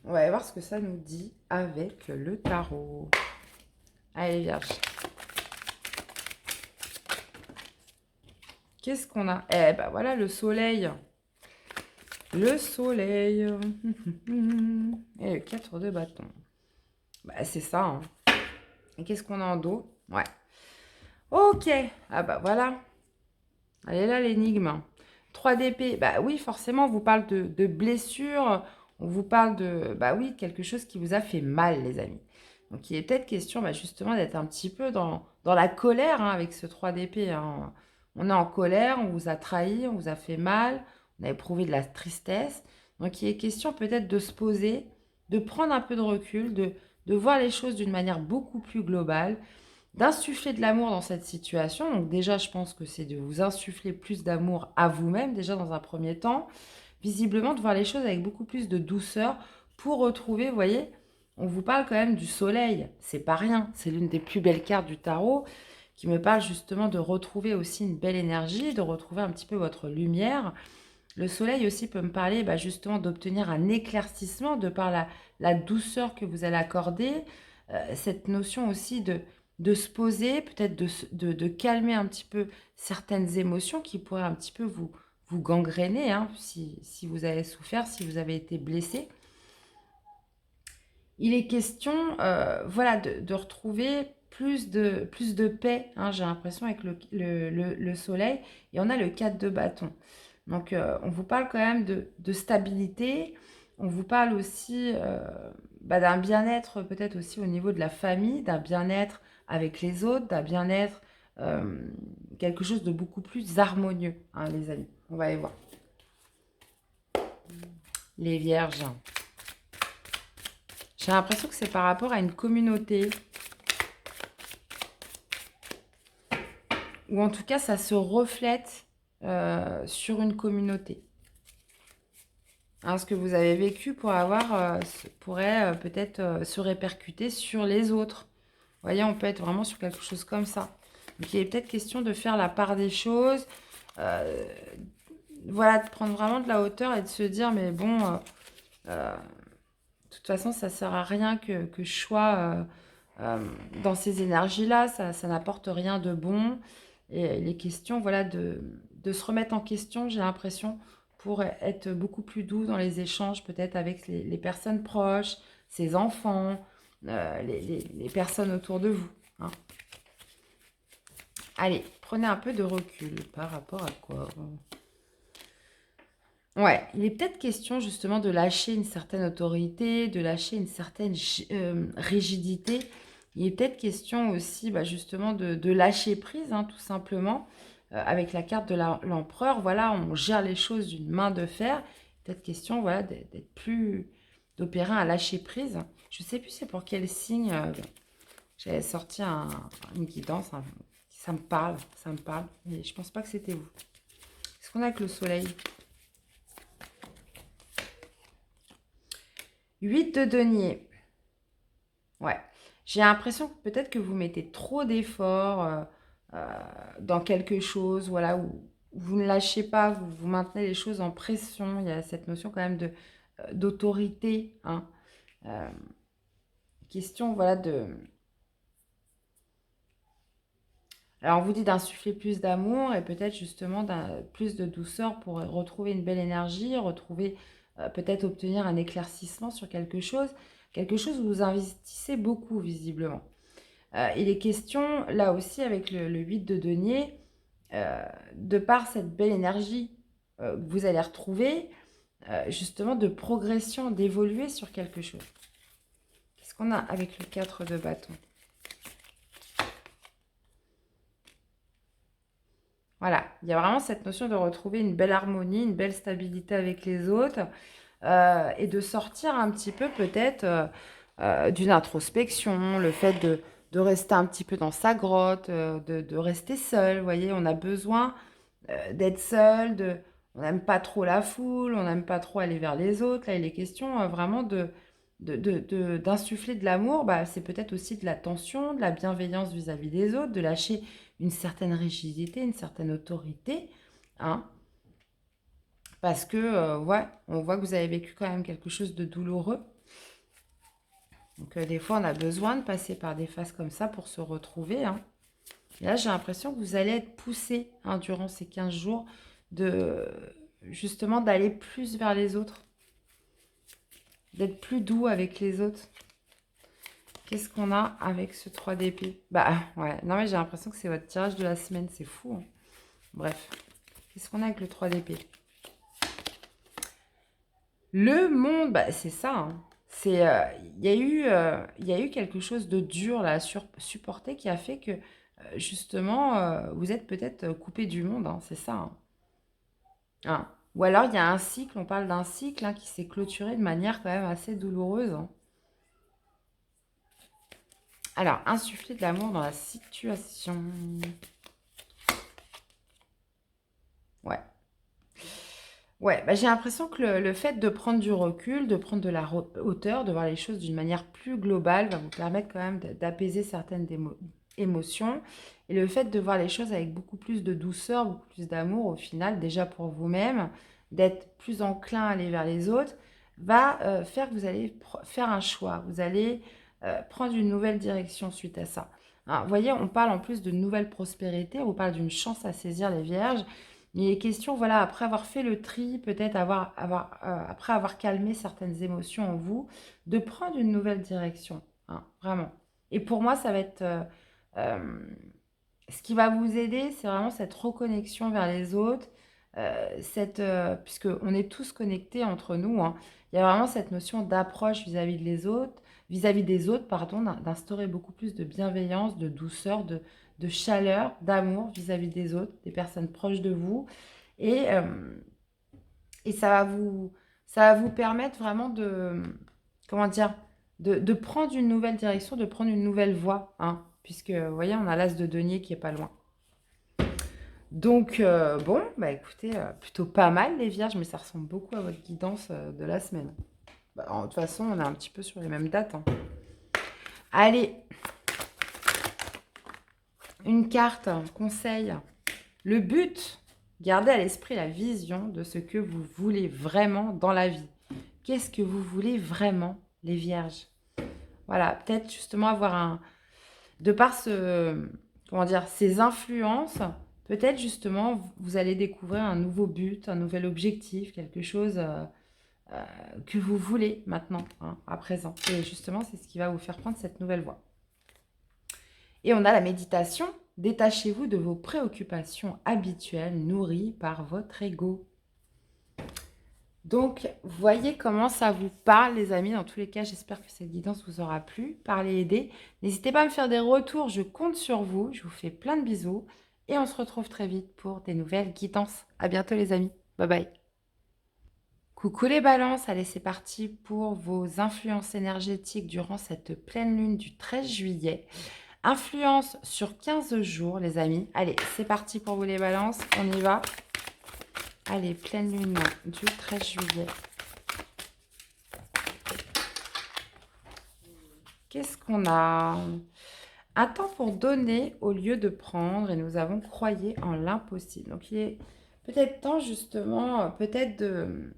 A: on va aller voir ce que ça nous dit avec le tarot. Allez, Vierge. Qu'est-ce qu'on a? Eh ben voilà, le soleil. Le soleil. Et le 4 de bâton. Bah, c'est ça. Hein. Et qu'est-ce qu'on a en dos? Ouais. Ok. Ah bah voilà. Elle est là, l'énigme. 3 d'épée. Bah oui, forcément, on vous parle de blessures. On vous parle de, bah oui, quelque chose qui vous a fait mal, les amis. Donc, il est peut-être question, bah, justement, d'être un petit peu dans la colère hein, avec ce 3 d'épée. Hein. On est en colère, on vous a trahi, on vous a fait mal, on a éprouvé de la tristesse. Donc, il est question peut-être de se poser, de prendre un peu de recul, de voir les choses d'une manière beaucoup plus globale, d'insuffler de l'amour dans cette situation. Donc déjà, je pense que c'est de vous insuffler plus d'amour à vous-même, déjà dans un premier temps. Visiblement, de voir les choses avec beaucoup plus de douceur pour retrouver, vous voyez, on vous parle quand même du soleil. C'est pas rien, c'est l'une des plus belles cartes du tarot qui me parle justement de retrouver aussi une belle énergie, de retrouver un petit peu votre lumière. Le soleil aussi peut me parler justement d'obtenir un éclaircissement de par la douceur que vous allez accorder. Cette notion aussi de se poser, peut-être de calmer un petit peu certaines émotions qui pourraient un petit peu vous gangréner hein, si vous avez souffert, si vous avez été blessé. Il est question voilà, de retrouver plus de paix, hein, j'ai l'impression, avec le soleil. Et on a le 4 de bâton. Donc, on vous parle quand même de stabilité. on vous parle aussi d'un bien-être peut-être aussi au niveau de la famille, d'un bien-être avec les autres, d'un bien-être, euh, quelque chose de beaucoup plus harmonieux, hein, les amis. On va aller voir. Les vierges. J'ai l'impression que c'est par rapport à une communauté. Ou en tout cas, ça se reflète sur une communauté. Hein, ce que vous avez vécu pourrait peut-être se répercuter sur les autres. Vous voyez, on peut être vraiment sur quelque chose comme ça. Donc, il est peut-être question de faire la part des choses. euh, voilà, de prendre vraiment de la hauteur et de se dire, mais bon, de toute façon, ça ne sert à rien que je sois dans ces énergies-là. Ça n'apporte rien de bon. Et il est question, voilà, de se remettre en question, j'ai l'impression, pour être beaucoup plus doux dans les échanges, peut-être avec les personnes proches, ses enfants, les personnes autour de vous. Hein. Allez, prenez un peu de recul par rapport à quoi? Ouais, il est peut-être question justement de lâcher une certaine autorité, de lâcher une certaine rigidité. Il est peut-être question aussi justement de lâcher prise, hein, tout simplement. Avec la carte de l'empereur, voilà, on gère les choses d'une main de fer. Peut-être question, voilà, d'être plus, d'opérer un lâcher prise. Je sais plus c'est pour quel signe j'avais sorti une guidance. Hein. Ça me parle, ça me parle. Mais je pense pas que c'était vous. Qu'est-ce qu'on a avec le soleil? 8 de denier. Ouais. J'ai l'impression que peut-être que vous mettez trop d'efforts dans quelque chose, voilà, où vous ne lâchez pas, vous maintenez les choses en pression. Il y a cette notion quand même d'autorité. Hein. Euh, question, voilà, de... Alors, on vous dit d'insuffler plus d'amour et peut-être justement plus de douceur pour retrouver une belle énergie, retrouver, peut-être obtenir un éclaircissement sur quelque chose où vous investissez beaucoup visiblement. Il est question, là aussi, avec le 8 de denier, de par cette belle énergie que vous allez retrouver, justement de progression, d'évoluer sur quelque chose. Qu'est-ce qu'on a avec le 4 de bâton? Voilà, il y a vraiment cette notion de retrouver une belle harmonie, une belle stabilité avec les autres et de sortir un petit peu peut-être d'une introspection, le fait de rester un petit peu dans sa grotte, de rester seul. Vous voyez, on a besoin d'être seul, on n'aime pas trop la foule, on n'aime pas trop aller vers les autres. Là, il est question vraiment d'insuffler de l'amour. C'est peut-être aussi de l'attention, de la bienveillance vis-à-vis des autres, de lâcher une certaine rigidité, une certaine autorité. Hein, parce que, ouais, on voit que vous avez vécu quand même quelque chose de douloureux. Donc, des fois, on a besoin de passer par des phases comme ça pour se retrouver. Hein. Et là, j'ai l'impression que vous allez être poussé durant ces 15 jours justement d'aller plus vers les autres, d'être plus doux avec les autres. Qu'est-ce qu'on a avec ce 3 d'épée? Ouais, non mais j'ai l'impression que c'est votre tirage de la semaine, c'est fou. Hein. Bref, qu'est-ce qu'on a avec le 3 d'épée? Le monde, c'est ça. Hein. Il y a eu quelque chose de dur là, à supporter qui a fait que justement, vous êtes peut-être coupé du monde. Hein, c'est ça. Hein. Hein. Ou alors il y a un cycle, on parle d'un cycle qui s'est clôturé de manière quand même assez douloureuse. Hein. Alors, insuffler de l'amour dans la situation. Ouais. Ouais, j'ai l'impression que le fait de prendre du recul, de prendre de la hauteur, de voir les choses d'une manière plus globale va vous permettre quand même d'apaiser certaines émotions. Et le fait de voir les choses avec beaucoup plus de douceur, beaucoup plus d'amour au final, déjà pour vous-même, d'être plus enclin à aller vers les autres, va faire que vous allez faire un choix. Vous allez prendre une nouvelle direction suite à ça. Hein, vous voyez, on parle en plus de nouvelle prospérité, on parle d'une chance à saisir les vierges. Il est question, voilà, après avoir fait le tri, peut-être après avoir calmé certaines émotions en vous, de prendre une nouvelle direction, hein, vraiment. Et pour moi, ça va être... euh, ce qui va vous aider, c'est vraiment cette reconnexion vers les autres, puisqu'on est tous connectés entre nous, hein, il y a vraiment cette notion d'approche vis-à-vis des autres, pardon, d'instaurer beaucoup plus de bienveillance, de douceur, de chaleur, d'amour vis-à-vis des autres, des personnes proches de vous. Et, et ça va vous permettre vraiment de, comment dire, de prendre une nouvelle direction, de prendre une nouvelle voie, hein, puisque, vous voyez, on a l'as de denier qui est pas loin. Donc, bon, bah écoutez, plutôt pas mal les vierges, mais ça ressemble beaucoup à votre guidance de la semaine. Bah, de toute façon, on est un petit peu sur les mêmes dates, hein. Allez, une carte, un conseil. Le but, gardez à l'esprit la vision de ce que vous voulez vraiment dans la vie. Qu'est-ce que vous voulez vraiment, les vierges? Voilà, peut-être justement avoir de par comment dire, ces influences, peut-être justement, vous allez découvrir un nouveau but, un nouvel objectif, quelque chose que vous voulez maintenant, hein, à présent. Et justement, c'est ce qui va vous faire prendre cette nouvelle voie. Et on a la méditation. Détachez-vous de vos préoccupations habituelles nourries par votre ego. Donc, voyez comment ça vous parle, les amis. Dans tous les cas, j'espère que cette guidance vous aura plu. Parlez, aidez. N'hésitez pas à me faire des retours. Je compte sur vous. Je vous fais plein de bisous. Et on se retrouve très vite pour des nouvelles guidances. À bientôt, les amis. Bye bye. Coucou les balances. Allez, c'est parti pour vos influences énergétiques durant cette pleine lune du 13 juillet. Influence sur 15 jours, les amis. Allez, c'est parti pour vous les balances. On y va. Allez, pleine lune du 13 juillet. Qu'est-ce qu'on a? Un temps pour donner au lieu de prendre et nous avons croyé en l'impossible. Donc, il est peut-être temps justement, peut-être de...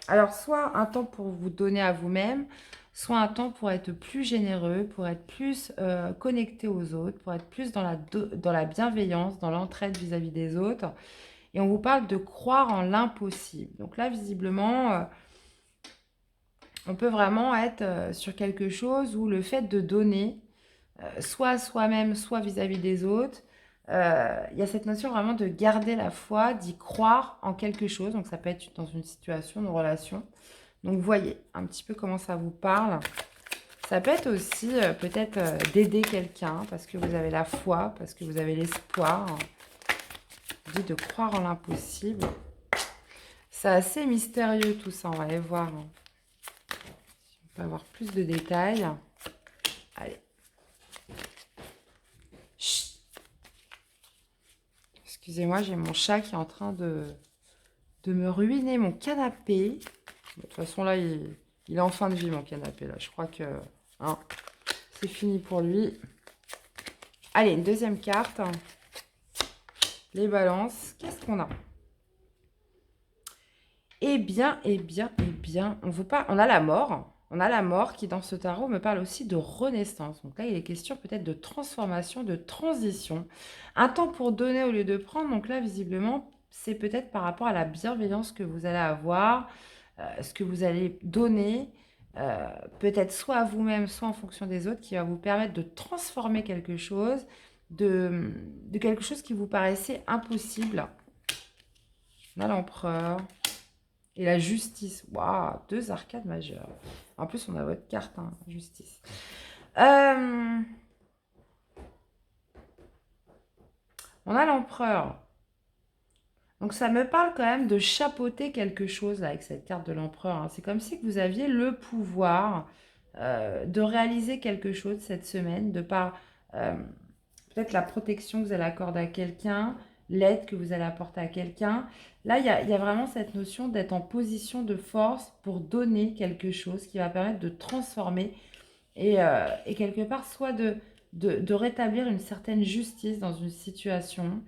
A: Alors, soit un temps pour vous donner à vous-même, soit un temps pour être plus généreux, pour être plus connecté aux autres, pour être plus dans la bienveillance, dans l'entraide vis-à-vis des autres. Et on vous parle de croire en l'impossible. Donc là, visiblement, on peut vraiment être sur quelque chose où le fait de donner, soit à soi-même, soit vis-à-vis des autres, il y a cette notion vraiment de garder la foi, d'y croire en quelque chose. Donc ça peut être dans une situation, une relation. Donc voyez un petit peu comment ça vous parle. Ça peut être aussi peut-être d'aider quelqu'un parce que vous avez la foi, parce que vous avez l'espoir. Dit de croire en l'impossible. C'est assez mystérieux tout ça, on va aller voir. Si on peut avoir plus de détails. Allez. Chut. Excusez-moi, j'ai mon chat qui est en train de me ruiner mon canapé. De toute façon, là, il est en fin de vie, mon canapé. Là, je crois que hein, c'est fini pour lui. Allez, une deuxième carte. Les balances. Qu'est-ce qu'on a? Eh bien, on a la mort. On a la mort qui, dans ce tarot, me parle aussi de renaissance. Donc là, il est question peut-être de transformation, de transition. Un temps pour donner au lieu de prendre. Donc là, visiblement, c'est peut-être par rapport à la bienveillance que vous allez avoir, ce que vous allez donner, peut-être soit à vous-même, soit en fonction des autres, qui va vous permettre de transformer quelque chose, de quelque chose qui vous paraissait impossible. On a l'empereur. Et la justice. Waouh, 2 arcades majeures. En plus, on a votre carte, hein, justice. On a l'empereur. Donc, ça me parle quand même de chapeauter quelque chose là, avec cette carte de l'empereur, hein. C'est comme si que vous aviez le pouvoir de réaliser quelque chose cette semaine, de par peut-être la protection que vous allez accorder à quelqu'un, l'aide que vous allez apporter à quelqu'un. Là, il y a vraiment cette notion d'être en position de force pour donner quelque chose qui va permettre de transformer et quelque part soit de rétablir une certaine justice dans une situation.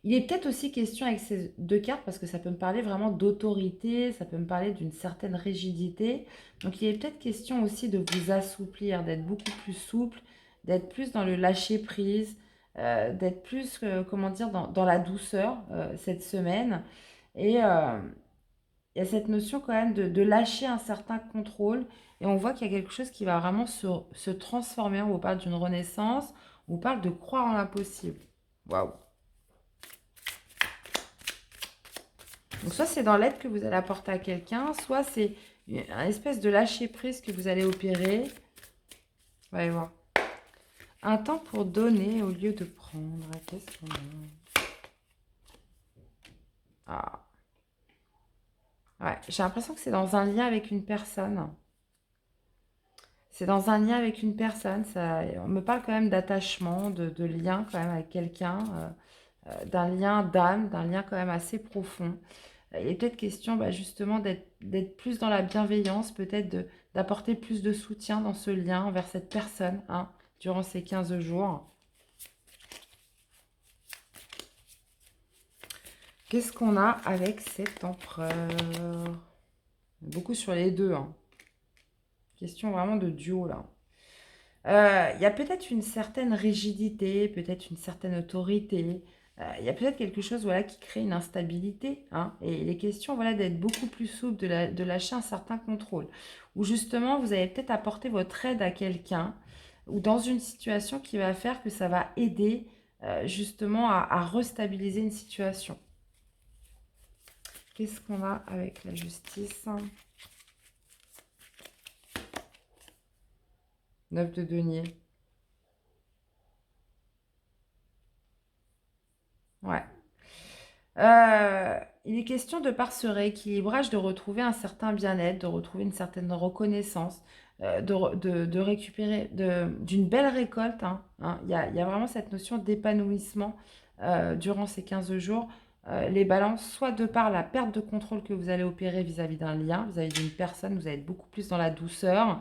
A: Il est peut-être aussi question avec ces 2 cartes, parce que ça peut me parler vraiment d'autorité, ça peut me parler d'une certaine rigidité. Donc, il est peut-être question aussi de vous assouplir, d'être beaucoup plus souple, d'être plus dans le lâcher-prise, d'être plus, comment dire, dans la douceur cette semaine. Et il y a cette notion quand même de lâcher un certain contrôle. Et on voit qu'il y a quelque chose qui va vraiment se transformer. On vous parle d'une renaissance, on vous parle de croire en l'impossible. Waouh! Donc, soit c'est dans l'aide que vous allez apporter à quelqu'un, soit c'est un espèce de lâcher-prise que vous allez opérer. On va aller voir. Un temps pour donner au lieu de prendre. Qu'est-ce qu'on a? Ah. Ouais, j'ai l'impression que c'est dans un lien avec une personne. C'est dans un lien avec une personne. Ça, on me parle quand même d'attachement, de lien quand même avec quelqu'un, d'un lien d'âme, d'un lien quand même assez profond. Il est peut-être question justement d'être plus dans la bienveillance, peut-être d'apporter plus de soutien dans ce lien envers cette personne hein, durant ces 15 jours. Qu'est-ce qu'on a avec cet empereur? Beaucoup sur les deux. Hein. Question vraiment de duo là. Il y a peut-être une certaine rigidité, peut-être une certaine autorité. Il y a peut-être quelque chose voilà, qui crée une instabilité. Hein, et il est question voilà, d'être beaucoup plus souple, de lâcher un certain contrôle. Ou justement, vous allez peut-être apporter votre aide à quelqu'un ou dans une situation qui va faire que ça va aider justement à restabiliser une situation. Qu'est-ce qu'on a avec la justice? 9 de denier. Ouais. Il est question de par ce rééquilibrage de retrouver un certain bien-être, de retrouver une certaine reconnaissance, de récupérer d'une belle récolte. Hein, hein. Il y a vraiment cette notion d'épanouissement durant ces 15 jours. Les balances, soit de par la perte de contrôle que vous allez opérer vis-à-vis d'un lien, vis-à-vis d'une personne, vous allez être beaucoup plus dans la douceur,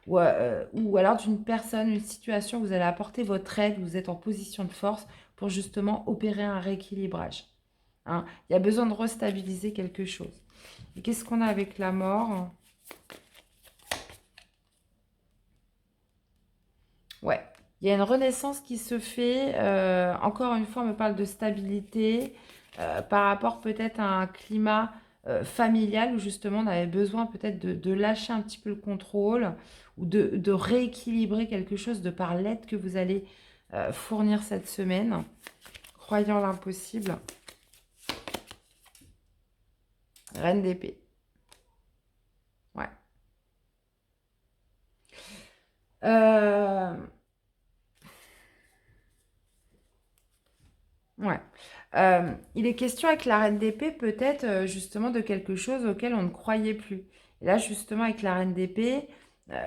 A: ou alors d'une personne, une situation, vous allez apporter votre aide, vous êtes en position de force pour justement opérer un rééquilibrage. Hein. Il y a besoin de restabiliser quelque chose. Et qu'est-ce qu'on a avec la mort? Ouais, il y a une renaissance qui se fait. Encore une fois, on me parle de stabilité par rapport peut-être à un climat familial où justement on avait besoin peut-être de lâcher un petit peu le contrôle ou de rééquilibrer quelque chose de par l'aide que vous allez fournir cette semaine, croyant l'impossible. Reine d'épée. Ouais. Ouais. Il est question avec la reine d'épée peut-être justement de quelque chose auquel on ne croyait plus. Et là justement avec la reine d'épée,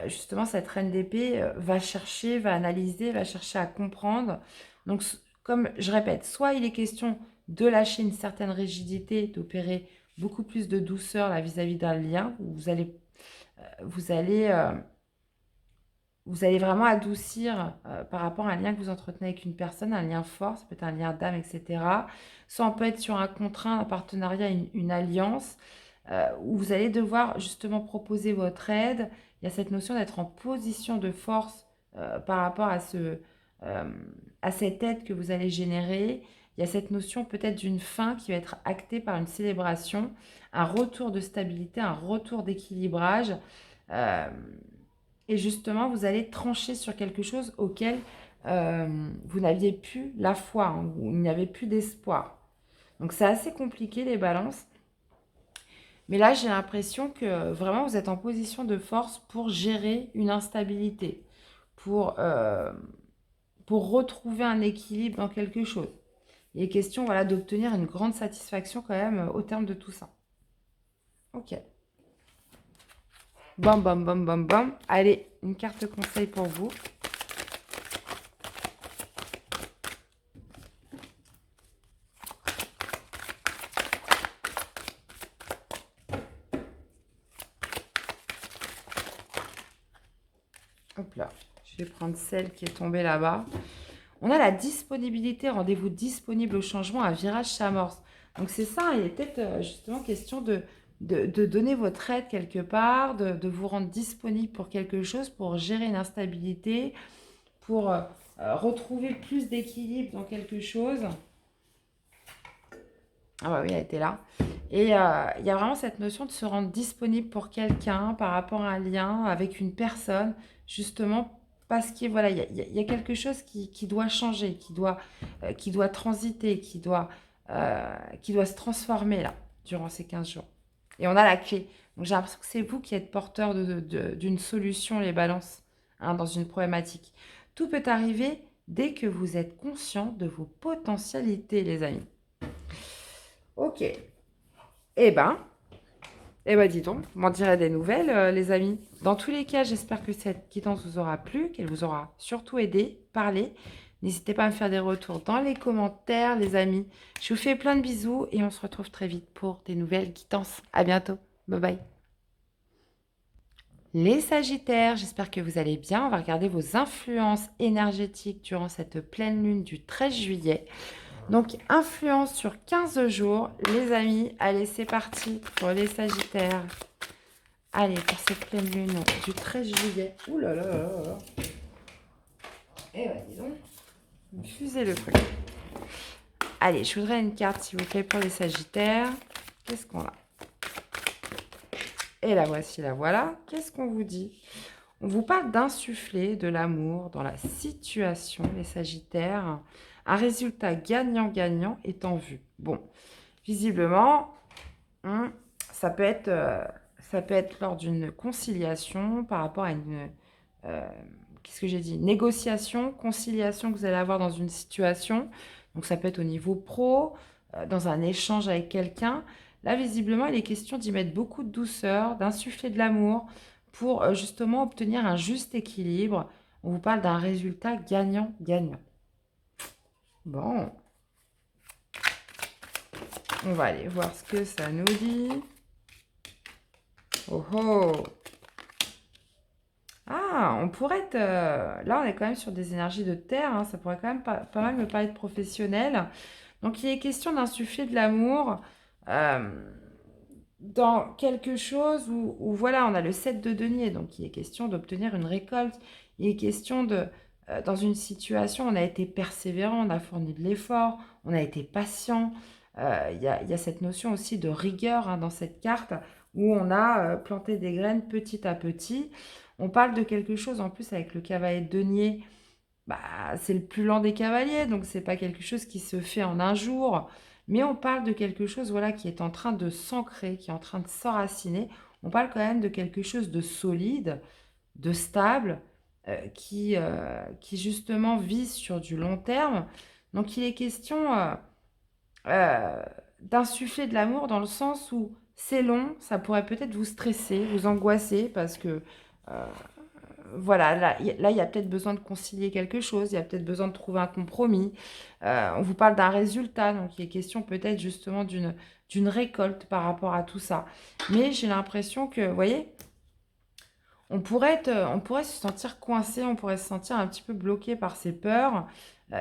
A: justement cette reine d'épée va chercher, va analyser, va chercher à comprendre. Donc comme je répète, soit il est question de lâcher une certaine rigidité, d'opérer beaucoup plus de douceur là vis-à-vis d'un lien où vous allez vous allez vraiment adoucir par rapport à un lien que vous entretenez avec une personne, un lien fort, ça peut être un lien d'âme, etc. Soit on peut être sur un contrat, un partenariat, une alliance, où vous allez devoir justement proposer votre aide. Il y a cette notion d'être en position de force par rapport à cette aide que vous allez générer. Il y a cette notion peut-être d'une fin qui va être actée par une célébration, un retour de stabilité, un retour d'équilibrage. Euh, et justement, vous allez trancher sur quelque chose auquel vous n'aviez plus la foi, hein, où il n'y avait plus d'espoir. Donc c'est assez compliqué les balances. Mais là, j'ai l'impression que vraiment vous êtes en position de force pour gérer une instabilité, pour retrouver un équilibre dans quelque chose. Il est question voilà, d'obtenir une grande satisfaction quand même au terme de tout ça. Ok. Bam, bam, bam, bam, bam. Allez, une carte conseil pour vous. Hop là, je vais prendre celle qui est tombée là-bas. On a la disponibilité, rendez-vous disponible au changement, un virage s'amorce. Donc c'est ça, il est peut-être justement question de donner votre aide quelque part, de vous rendre disponible pour quelque chose, pour gérer une instabilité, pour retrouver plus d'équilibre dans quelque chose. Ah bah oui, elle était là. Et il y a vraiment cette notion de se rendre disponible pour quelqu'un par rapport à un lien avec une personne, justement parce qu'il voilà, il y a quelque chose qui doit changer, qui doit transiter, qui doit se transformer là, durant ces 15 jours. Et on a la clé. Donc, j'ai l'impression que c'est vous qui êtes porteur d'une solution, les balances, hein, dans une problématique. Tout peut arriver dès que vous êtes conscient de vos potentialités, les amis. Ok. Eh ben, dis donc, m'en dirait des nouvelles, les amis. Dans tous les cas, j'espère que cette guidance vous aura plu, qu'elle vous aura surtout aidé, parlé. N'hésitez pas à me faire des retours dans les commentaires, les amis. Je vous fais plein de bisous et on se retrouve très vite pour des nouvelles guidances. À bientôt. Bye bye. Les Sagittaires, j'espère que vous allez bien. On va regarder vos influences énergétiques durant cette pleine lune du 13 juillet. Donc, influence sur 15 jours. Les amis, allez, c'est parti pour les Sagittaires. Allez, pour cette pleine lune du 13 juillet. Ouh là là là là. Eh ben, dis donc. Fusez le truc. Allez, je voudrais une carte, s'il vous plaît, pour les Sagittaires. Qu'est-ce qu'on a? Et la voici, la voilà. Qu'est-ce qu'on vous dit? On vous parle d'insuffler de l'amour dans la situation, les Sagittaires. Un résultat gagnant-gagnant est en vue. Bon, visiblement, ça peut être lors d'une conciliation par rapport à une... qu'est-ce que j'ai dit? Négociation, conciliation que vous allez avoir dans une situation. Donc, ça peut être au niveau pro, dans un échange avec quelqu'un. Là, visiblement, il est question d'y mettre beaucoup de douceur, d'insuffler de l'amour pour justement obtenir un juste équilibre. On vous parle d'un résultat gagnant-gagnant. Bon. On va aller voir ce que ça nous dit. Oh oh! Ah, on pourrait être... là, on est quand même sur des énergies de terre. Hein, ça pourrait quand même pas mal me parler de professionnel. Donc, il est question d'insuffler de l'amour dans quelque chose où, voilà, on a le 7 de denier. Donc, il est question d'obtenir une récolte. Il est question de... dans une situation, on a été persévérant, on a fourni de l'effort, on a été patient. Il y a cette notion aussi de rigueur hein, dans cette carte où on a planté des graines petit à petit. On parle de quelque chose en plus avec le cavalier de denier. Bah, c'est le plus lent des cavaliers, donc c'est pas quelque chose qui se fait en un jour. Mais on parle de quelque chose voilà, qui est en train de s'ancrer, qui est en train de s'enraciner. On parle quand même de quelque chose de solide, de stable, qui justement vise sur du long terme. Donc il est question d'insuffler de l'amour dans le sens où c'est long, ça pourrait peut-être vous stresser, vous angoisser, parce que voilà, là, il y a peut-être besoin de concilier quelque chose, il y a peut-être besoin de trouver un compromis. On vous parle d'un résultat, donc il est question peut-être justement d'une récolte par rapport à tout ça. Mais j'ai l'impression que, vous voyez, on pourrait se sentir coincé, on pourrait se sentir un petit peu bloqué par ses peurs.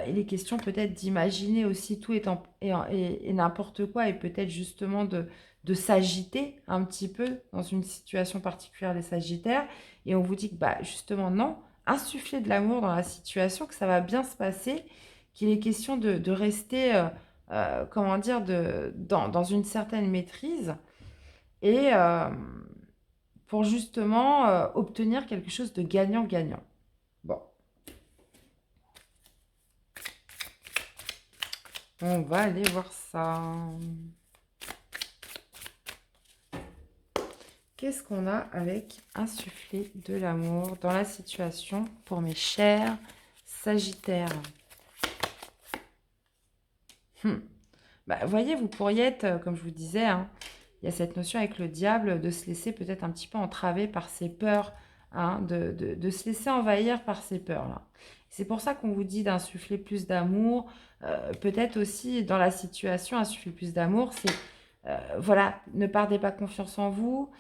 A: Il est question peut-être d'imaginer aussi tout et n'importe quoi et peut-être justement de s'agiter un petit peu dans une situation particulière des Sagittaires. Et on vous dit que bah, justement non, insuffler de l'amour dans la situation, que ça va bien se passer, qu'il est question de rester, comment dire, dans une certaine maîtrise. Et pour justement obtenir quelque chose de gagnant-gagnant. Bon. On va aller voir ça. Qu'est-ce qu'on a avec insuffler de l'amour dans la situation pour mes chers Sagittaires? Bah, vous voyez, vous pourriez être, comme je vous disais, hein, il y a cette notion avec le diable de se laisser peut-être un petit peu entraver par ses peurs, hein, de se laisser envahir par ses peurs. Là. C'est pour ça qu'on vous dit d'insuffler plus d'amour. Peut-être aussi dans la situation, insuffler plus d'amour, c'est, voilà, ne perdez pas confiance en vous.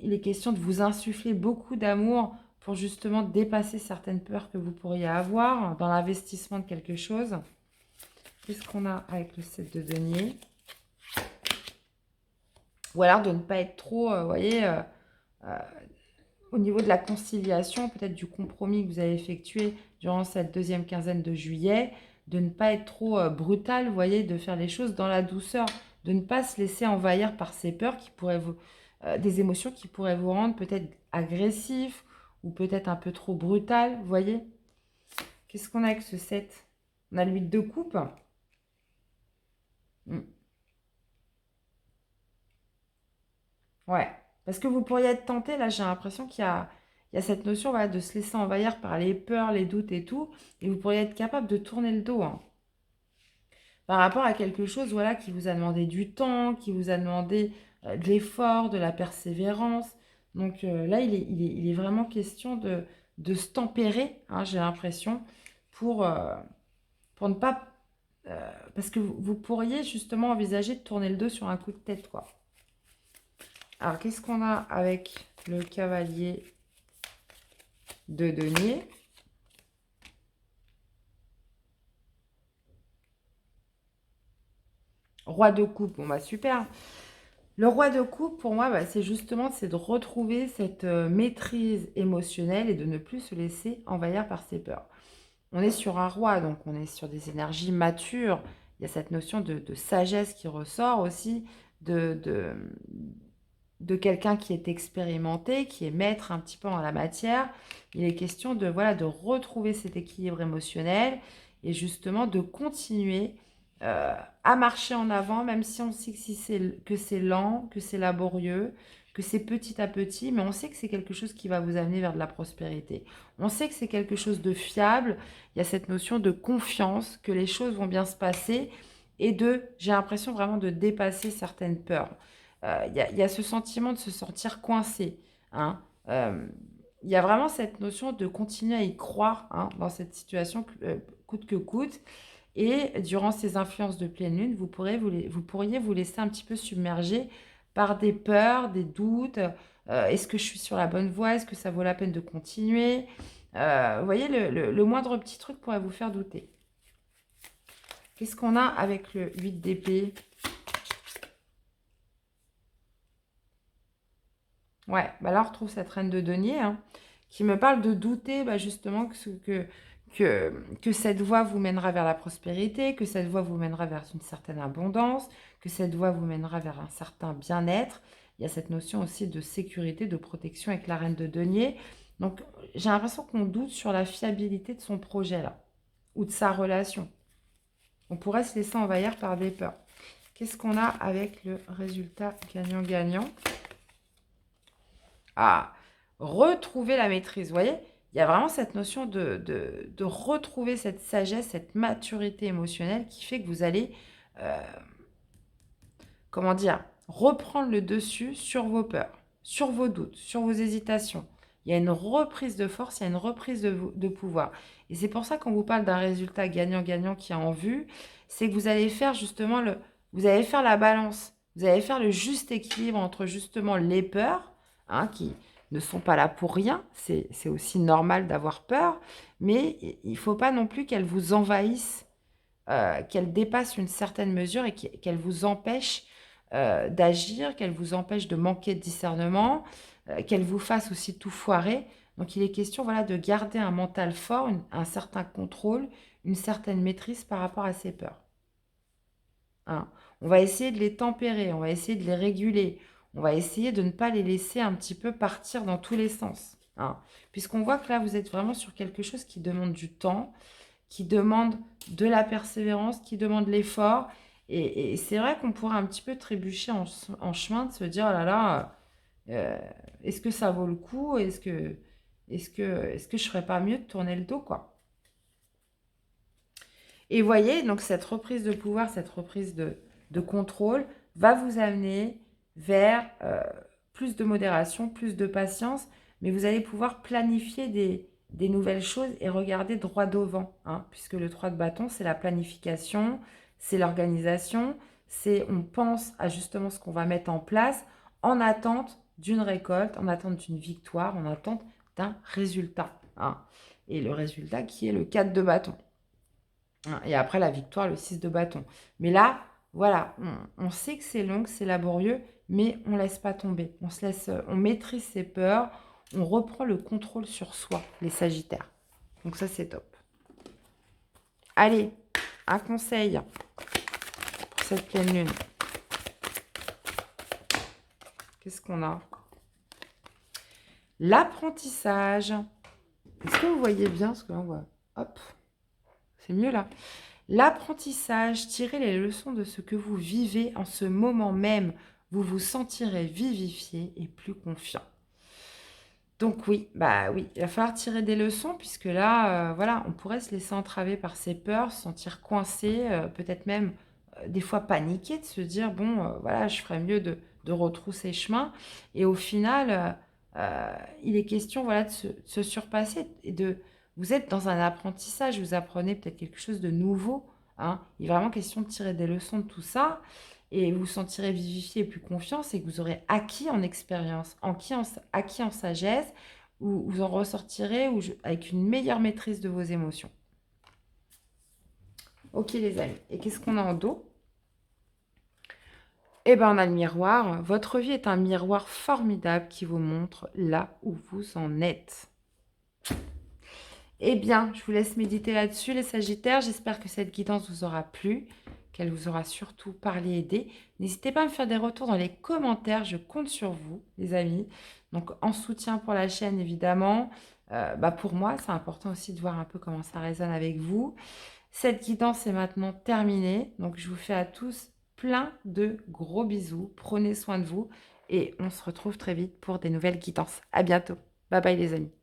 A: Il est question de vous insuffler beaucoup d'amour pour justement dépasser certaines peurs que vous pourriez avoir dans l'investissement de quelque chose. Qu'est-ce qu'on a avec le 7 de denier? Ou alors de ne pas être trop, vous voyez, au niveau de la conciliation, peut-être du compromis que vous avez effectué durant cette deuxième quinzaine de juillet, de ne pas être trop brutal, vous voyez, de faire les choses dans la douceur, de ne pas se laisser envahir par ces peurs qui pourraient vous, des émotions qui pourraient vous rendre peut-être agressif ou peut-être un peu trop brutal, vous voyez. Qu'est-ce qu'on a avec ce 7? On a le 8 de coupe. Ouais, parce que vous pourriez être tenté, là j'ai l'impression il y a cette notion voilà, de se laisser envahir par les peurs, les doutes et tout, et vous pourriez être capable de tourner le dos hein, par rapport à quelque chose voilà, qui vous a demandé du temps, qui vous a demandé de l'effort, de la persévérance. Donc là, il est vraiment question de se tempérer, hein, j'ai l'impression, pour, euh, pour ne pas... parce que vous pourriez justement envisager de tourner le dos sur un coup de tête, quoi. Alors, qu'est-ce qu'on a avec le cavalier de denier? Roi de coupe, bon bah super. Le roi de coupe, pour moi, bah, c'est de retrouver cette maîtrise émotionnelle et de ne plus se laisser envahir par ses peurs. On est sur un roi, donc on est sur des énergies matures. Il y a cette notion de sagesse qui ressort aussi, de, de, de quelqu'un qui est expérimenté, qui est maître un petit peu en la matière. Il est question de, voilà, de retrouver cet équilibre émotionnel et justement de continuer à marcher en avant, même si on sait que c'est lent, que c'est laborieux, que c'est petit à petit, mais on sait que c'est quelque chose qui va vous amener vers de la prospérité. On sait que c'est quelque chose de fiable. Il y a cette notion de confiance, que les choses vont bien se passer et j'ai l'impression vraiment de dépasser certaines peurs. Il y a ce sentiment de se sentir coincé. Hein. Il y a vraiment cette notion de continuer à y croire hein, dans cette situation coûte que coûte. Et durant ces influences de pleine lune, vous pourriez vous laisser un petit peu submerger par des peurs, des doutes. Est-ce que je suis sur la bonne voie? Est-ce que ça vaut la peine de continuer? Vous voyez, le moindre petit truc pourrait vous faire douter. Qu'est-ce qu'on a avec le 8 d'épée? Ouais, bah là on retrouve cette reine de denier hein, qui me parle de douter bah, justement que cette voie vous mènera vers la prospérité, que cette voie vous mènera vers une certaine abondance, que cette voie vous mènera vers un certain bien-être. Il y a cette notion aussi de sécurité, de protection avec la reine de denier. Donc j'ai l'impression qu'on doute sur la fiabilité de son projet là, ou de sa relation. On pourrait se laisser envahir par des peurs. Qu'est-ce qu'on a avec le résultat gagnant-gagnant? À retrouver la maîtrise. Vous voyez, il y a vraiment cette notion de retrouver cette sagesse, cette maturité émotionnelle qui fait que vous allez, euh, comment dire, reprendre le dessus sur vos peurs, sur vos doutes, sur vos hésitations. Il y a une reprise de force, il y a une reprise de pouvoir. Et c'est pour ça qu'on vous parle d'un résultat gagnant-gagnant qui est en vue, c'est que vous allez faire justement vous allez faire la balance, vous allez faire le juste équilibre entre justement les peurs, hein, qui ne sont pas là pour rien, c'est aussi normal d'avoir peur, mais il ne faut pas non plus qu'elles vous envahissent, qu'elles dépassent une certaine mesure et qu'elles vous empêchent d'agir, qu'elles vous empêchent de manquer de discernement, qu'elles vous fassent aussi tout foirer. Donc il est question voilà, de garder un mental fort, un certain contrôle, une certaine maîtrise par rapport à ces peurs. Hein. On va essayer de les tempérer, on va essayer de les réguler, on va essayer de ne pas les laisser un petit peu partir dans tous les sens. Hein. Puisqu'on voit que là, vous êtes vraiment sur quelque chose qui demande du temps, qui demande de la persévérance, qui demande l'effort. Et c'est vrai qu'on pourrait un petit peu trébucher en chemin, de se dire, oh là là, est-ce que ça vaut le coup? Est-ce que je ferais pas mieux de tourner le dos, quoi? Et voyez, donc cette reprise de pouvoir, cette reprise de contrôle va vous amener vers plus de modération, plus de patience, mais vous allez pouvoir planifier des nouvelles choses et regarder droit devant, hein, puisque le 3 de bâton, c'est la planification, c'est l'organisation, c'est on pense à justement ce qu'on va mettre en place en attente d'une récolte, en attente d'une victoire, en attente d'un résultat. Hein. Et le résultat qui est le 4 de bâton. Et après la victoire, le 6 de bâton. Mais là, voilà, on sait que c'est long, que c'est laborieux, mais on ne laisse pas tomber. On maîtrise ses peurs, on reprend le contrôle sur soi, les Sagittaires. Donc ça, c'est top. Allez, un conseil pour cette pleine lune. Qu'est-ce qu'on a? L'apprentissage. Est-ce que vous voyez bien ce que l'on voit? Hop, c'est mieux là. L'apprentissage, tirez les leçons de ce que vous vivez en ce moment même. vous vous sentirez vivifié et plus confiant. Donc oui, bah oui, il va falloir tirer des leçons puisque là, voilà, on pourrait se laisser entraver par ses peurs, se sentir coincé, peut-être même, des fois paniquer, de se dire: «Bon, voilà, je ferais mieux de retrousser chemin» et au final, il est question, voilà, de se surpasser et de vous êtes dans un apprentissage, vous apprenez peut-être quelque chose de nouveau, hein. Il est vraiment question de tirer des leçons de tout ça et vous vous sentirez vivifié et plus confiant, c'est que vous aurez acquis en expérience, acquis en sagesse, ou vous en ressortirez avec une meilleure maîtrise de vos émotions. Ok les amis, et qu'est-ce qu'on a en dos? Eh bien, on a le miroir. Votre vie est un miroir formidable qui vous montre là où vous en êtes. Eh bien, je vous laisse méditer là-dessus, les Sagittaires. J'espère que cette guidance vous aura plu, qu'elle vous aura surtout parlé et aidé. N'hésitez pas à me faire des retours dans les commentaires. Je compte sur vous, les amis. Donc, en soutien pour la chaîne, évidemment. Pour moi, c'est important aussi de voir un peu comment ça résonne avec vous. Cette guidance est maintenant terminée. Donc, je vous fais à tous plein de gros bisous. Prenez soin de vous et on se retrouve très vite pour des nouvelles guidances. À bientôt. Bye bye, les amis.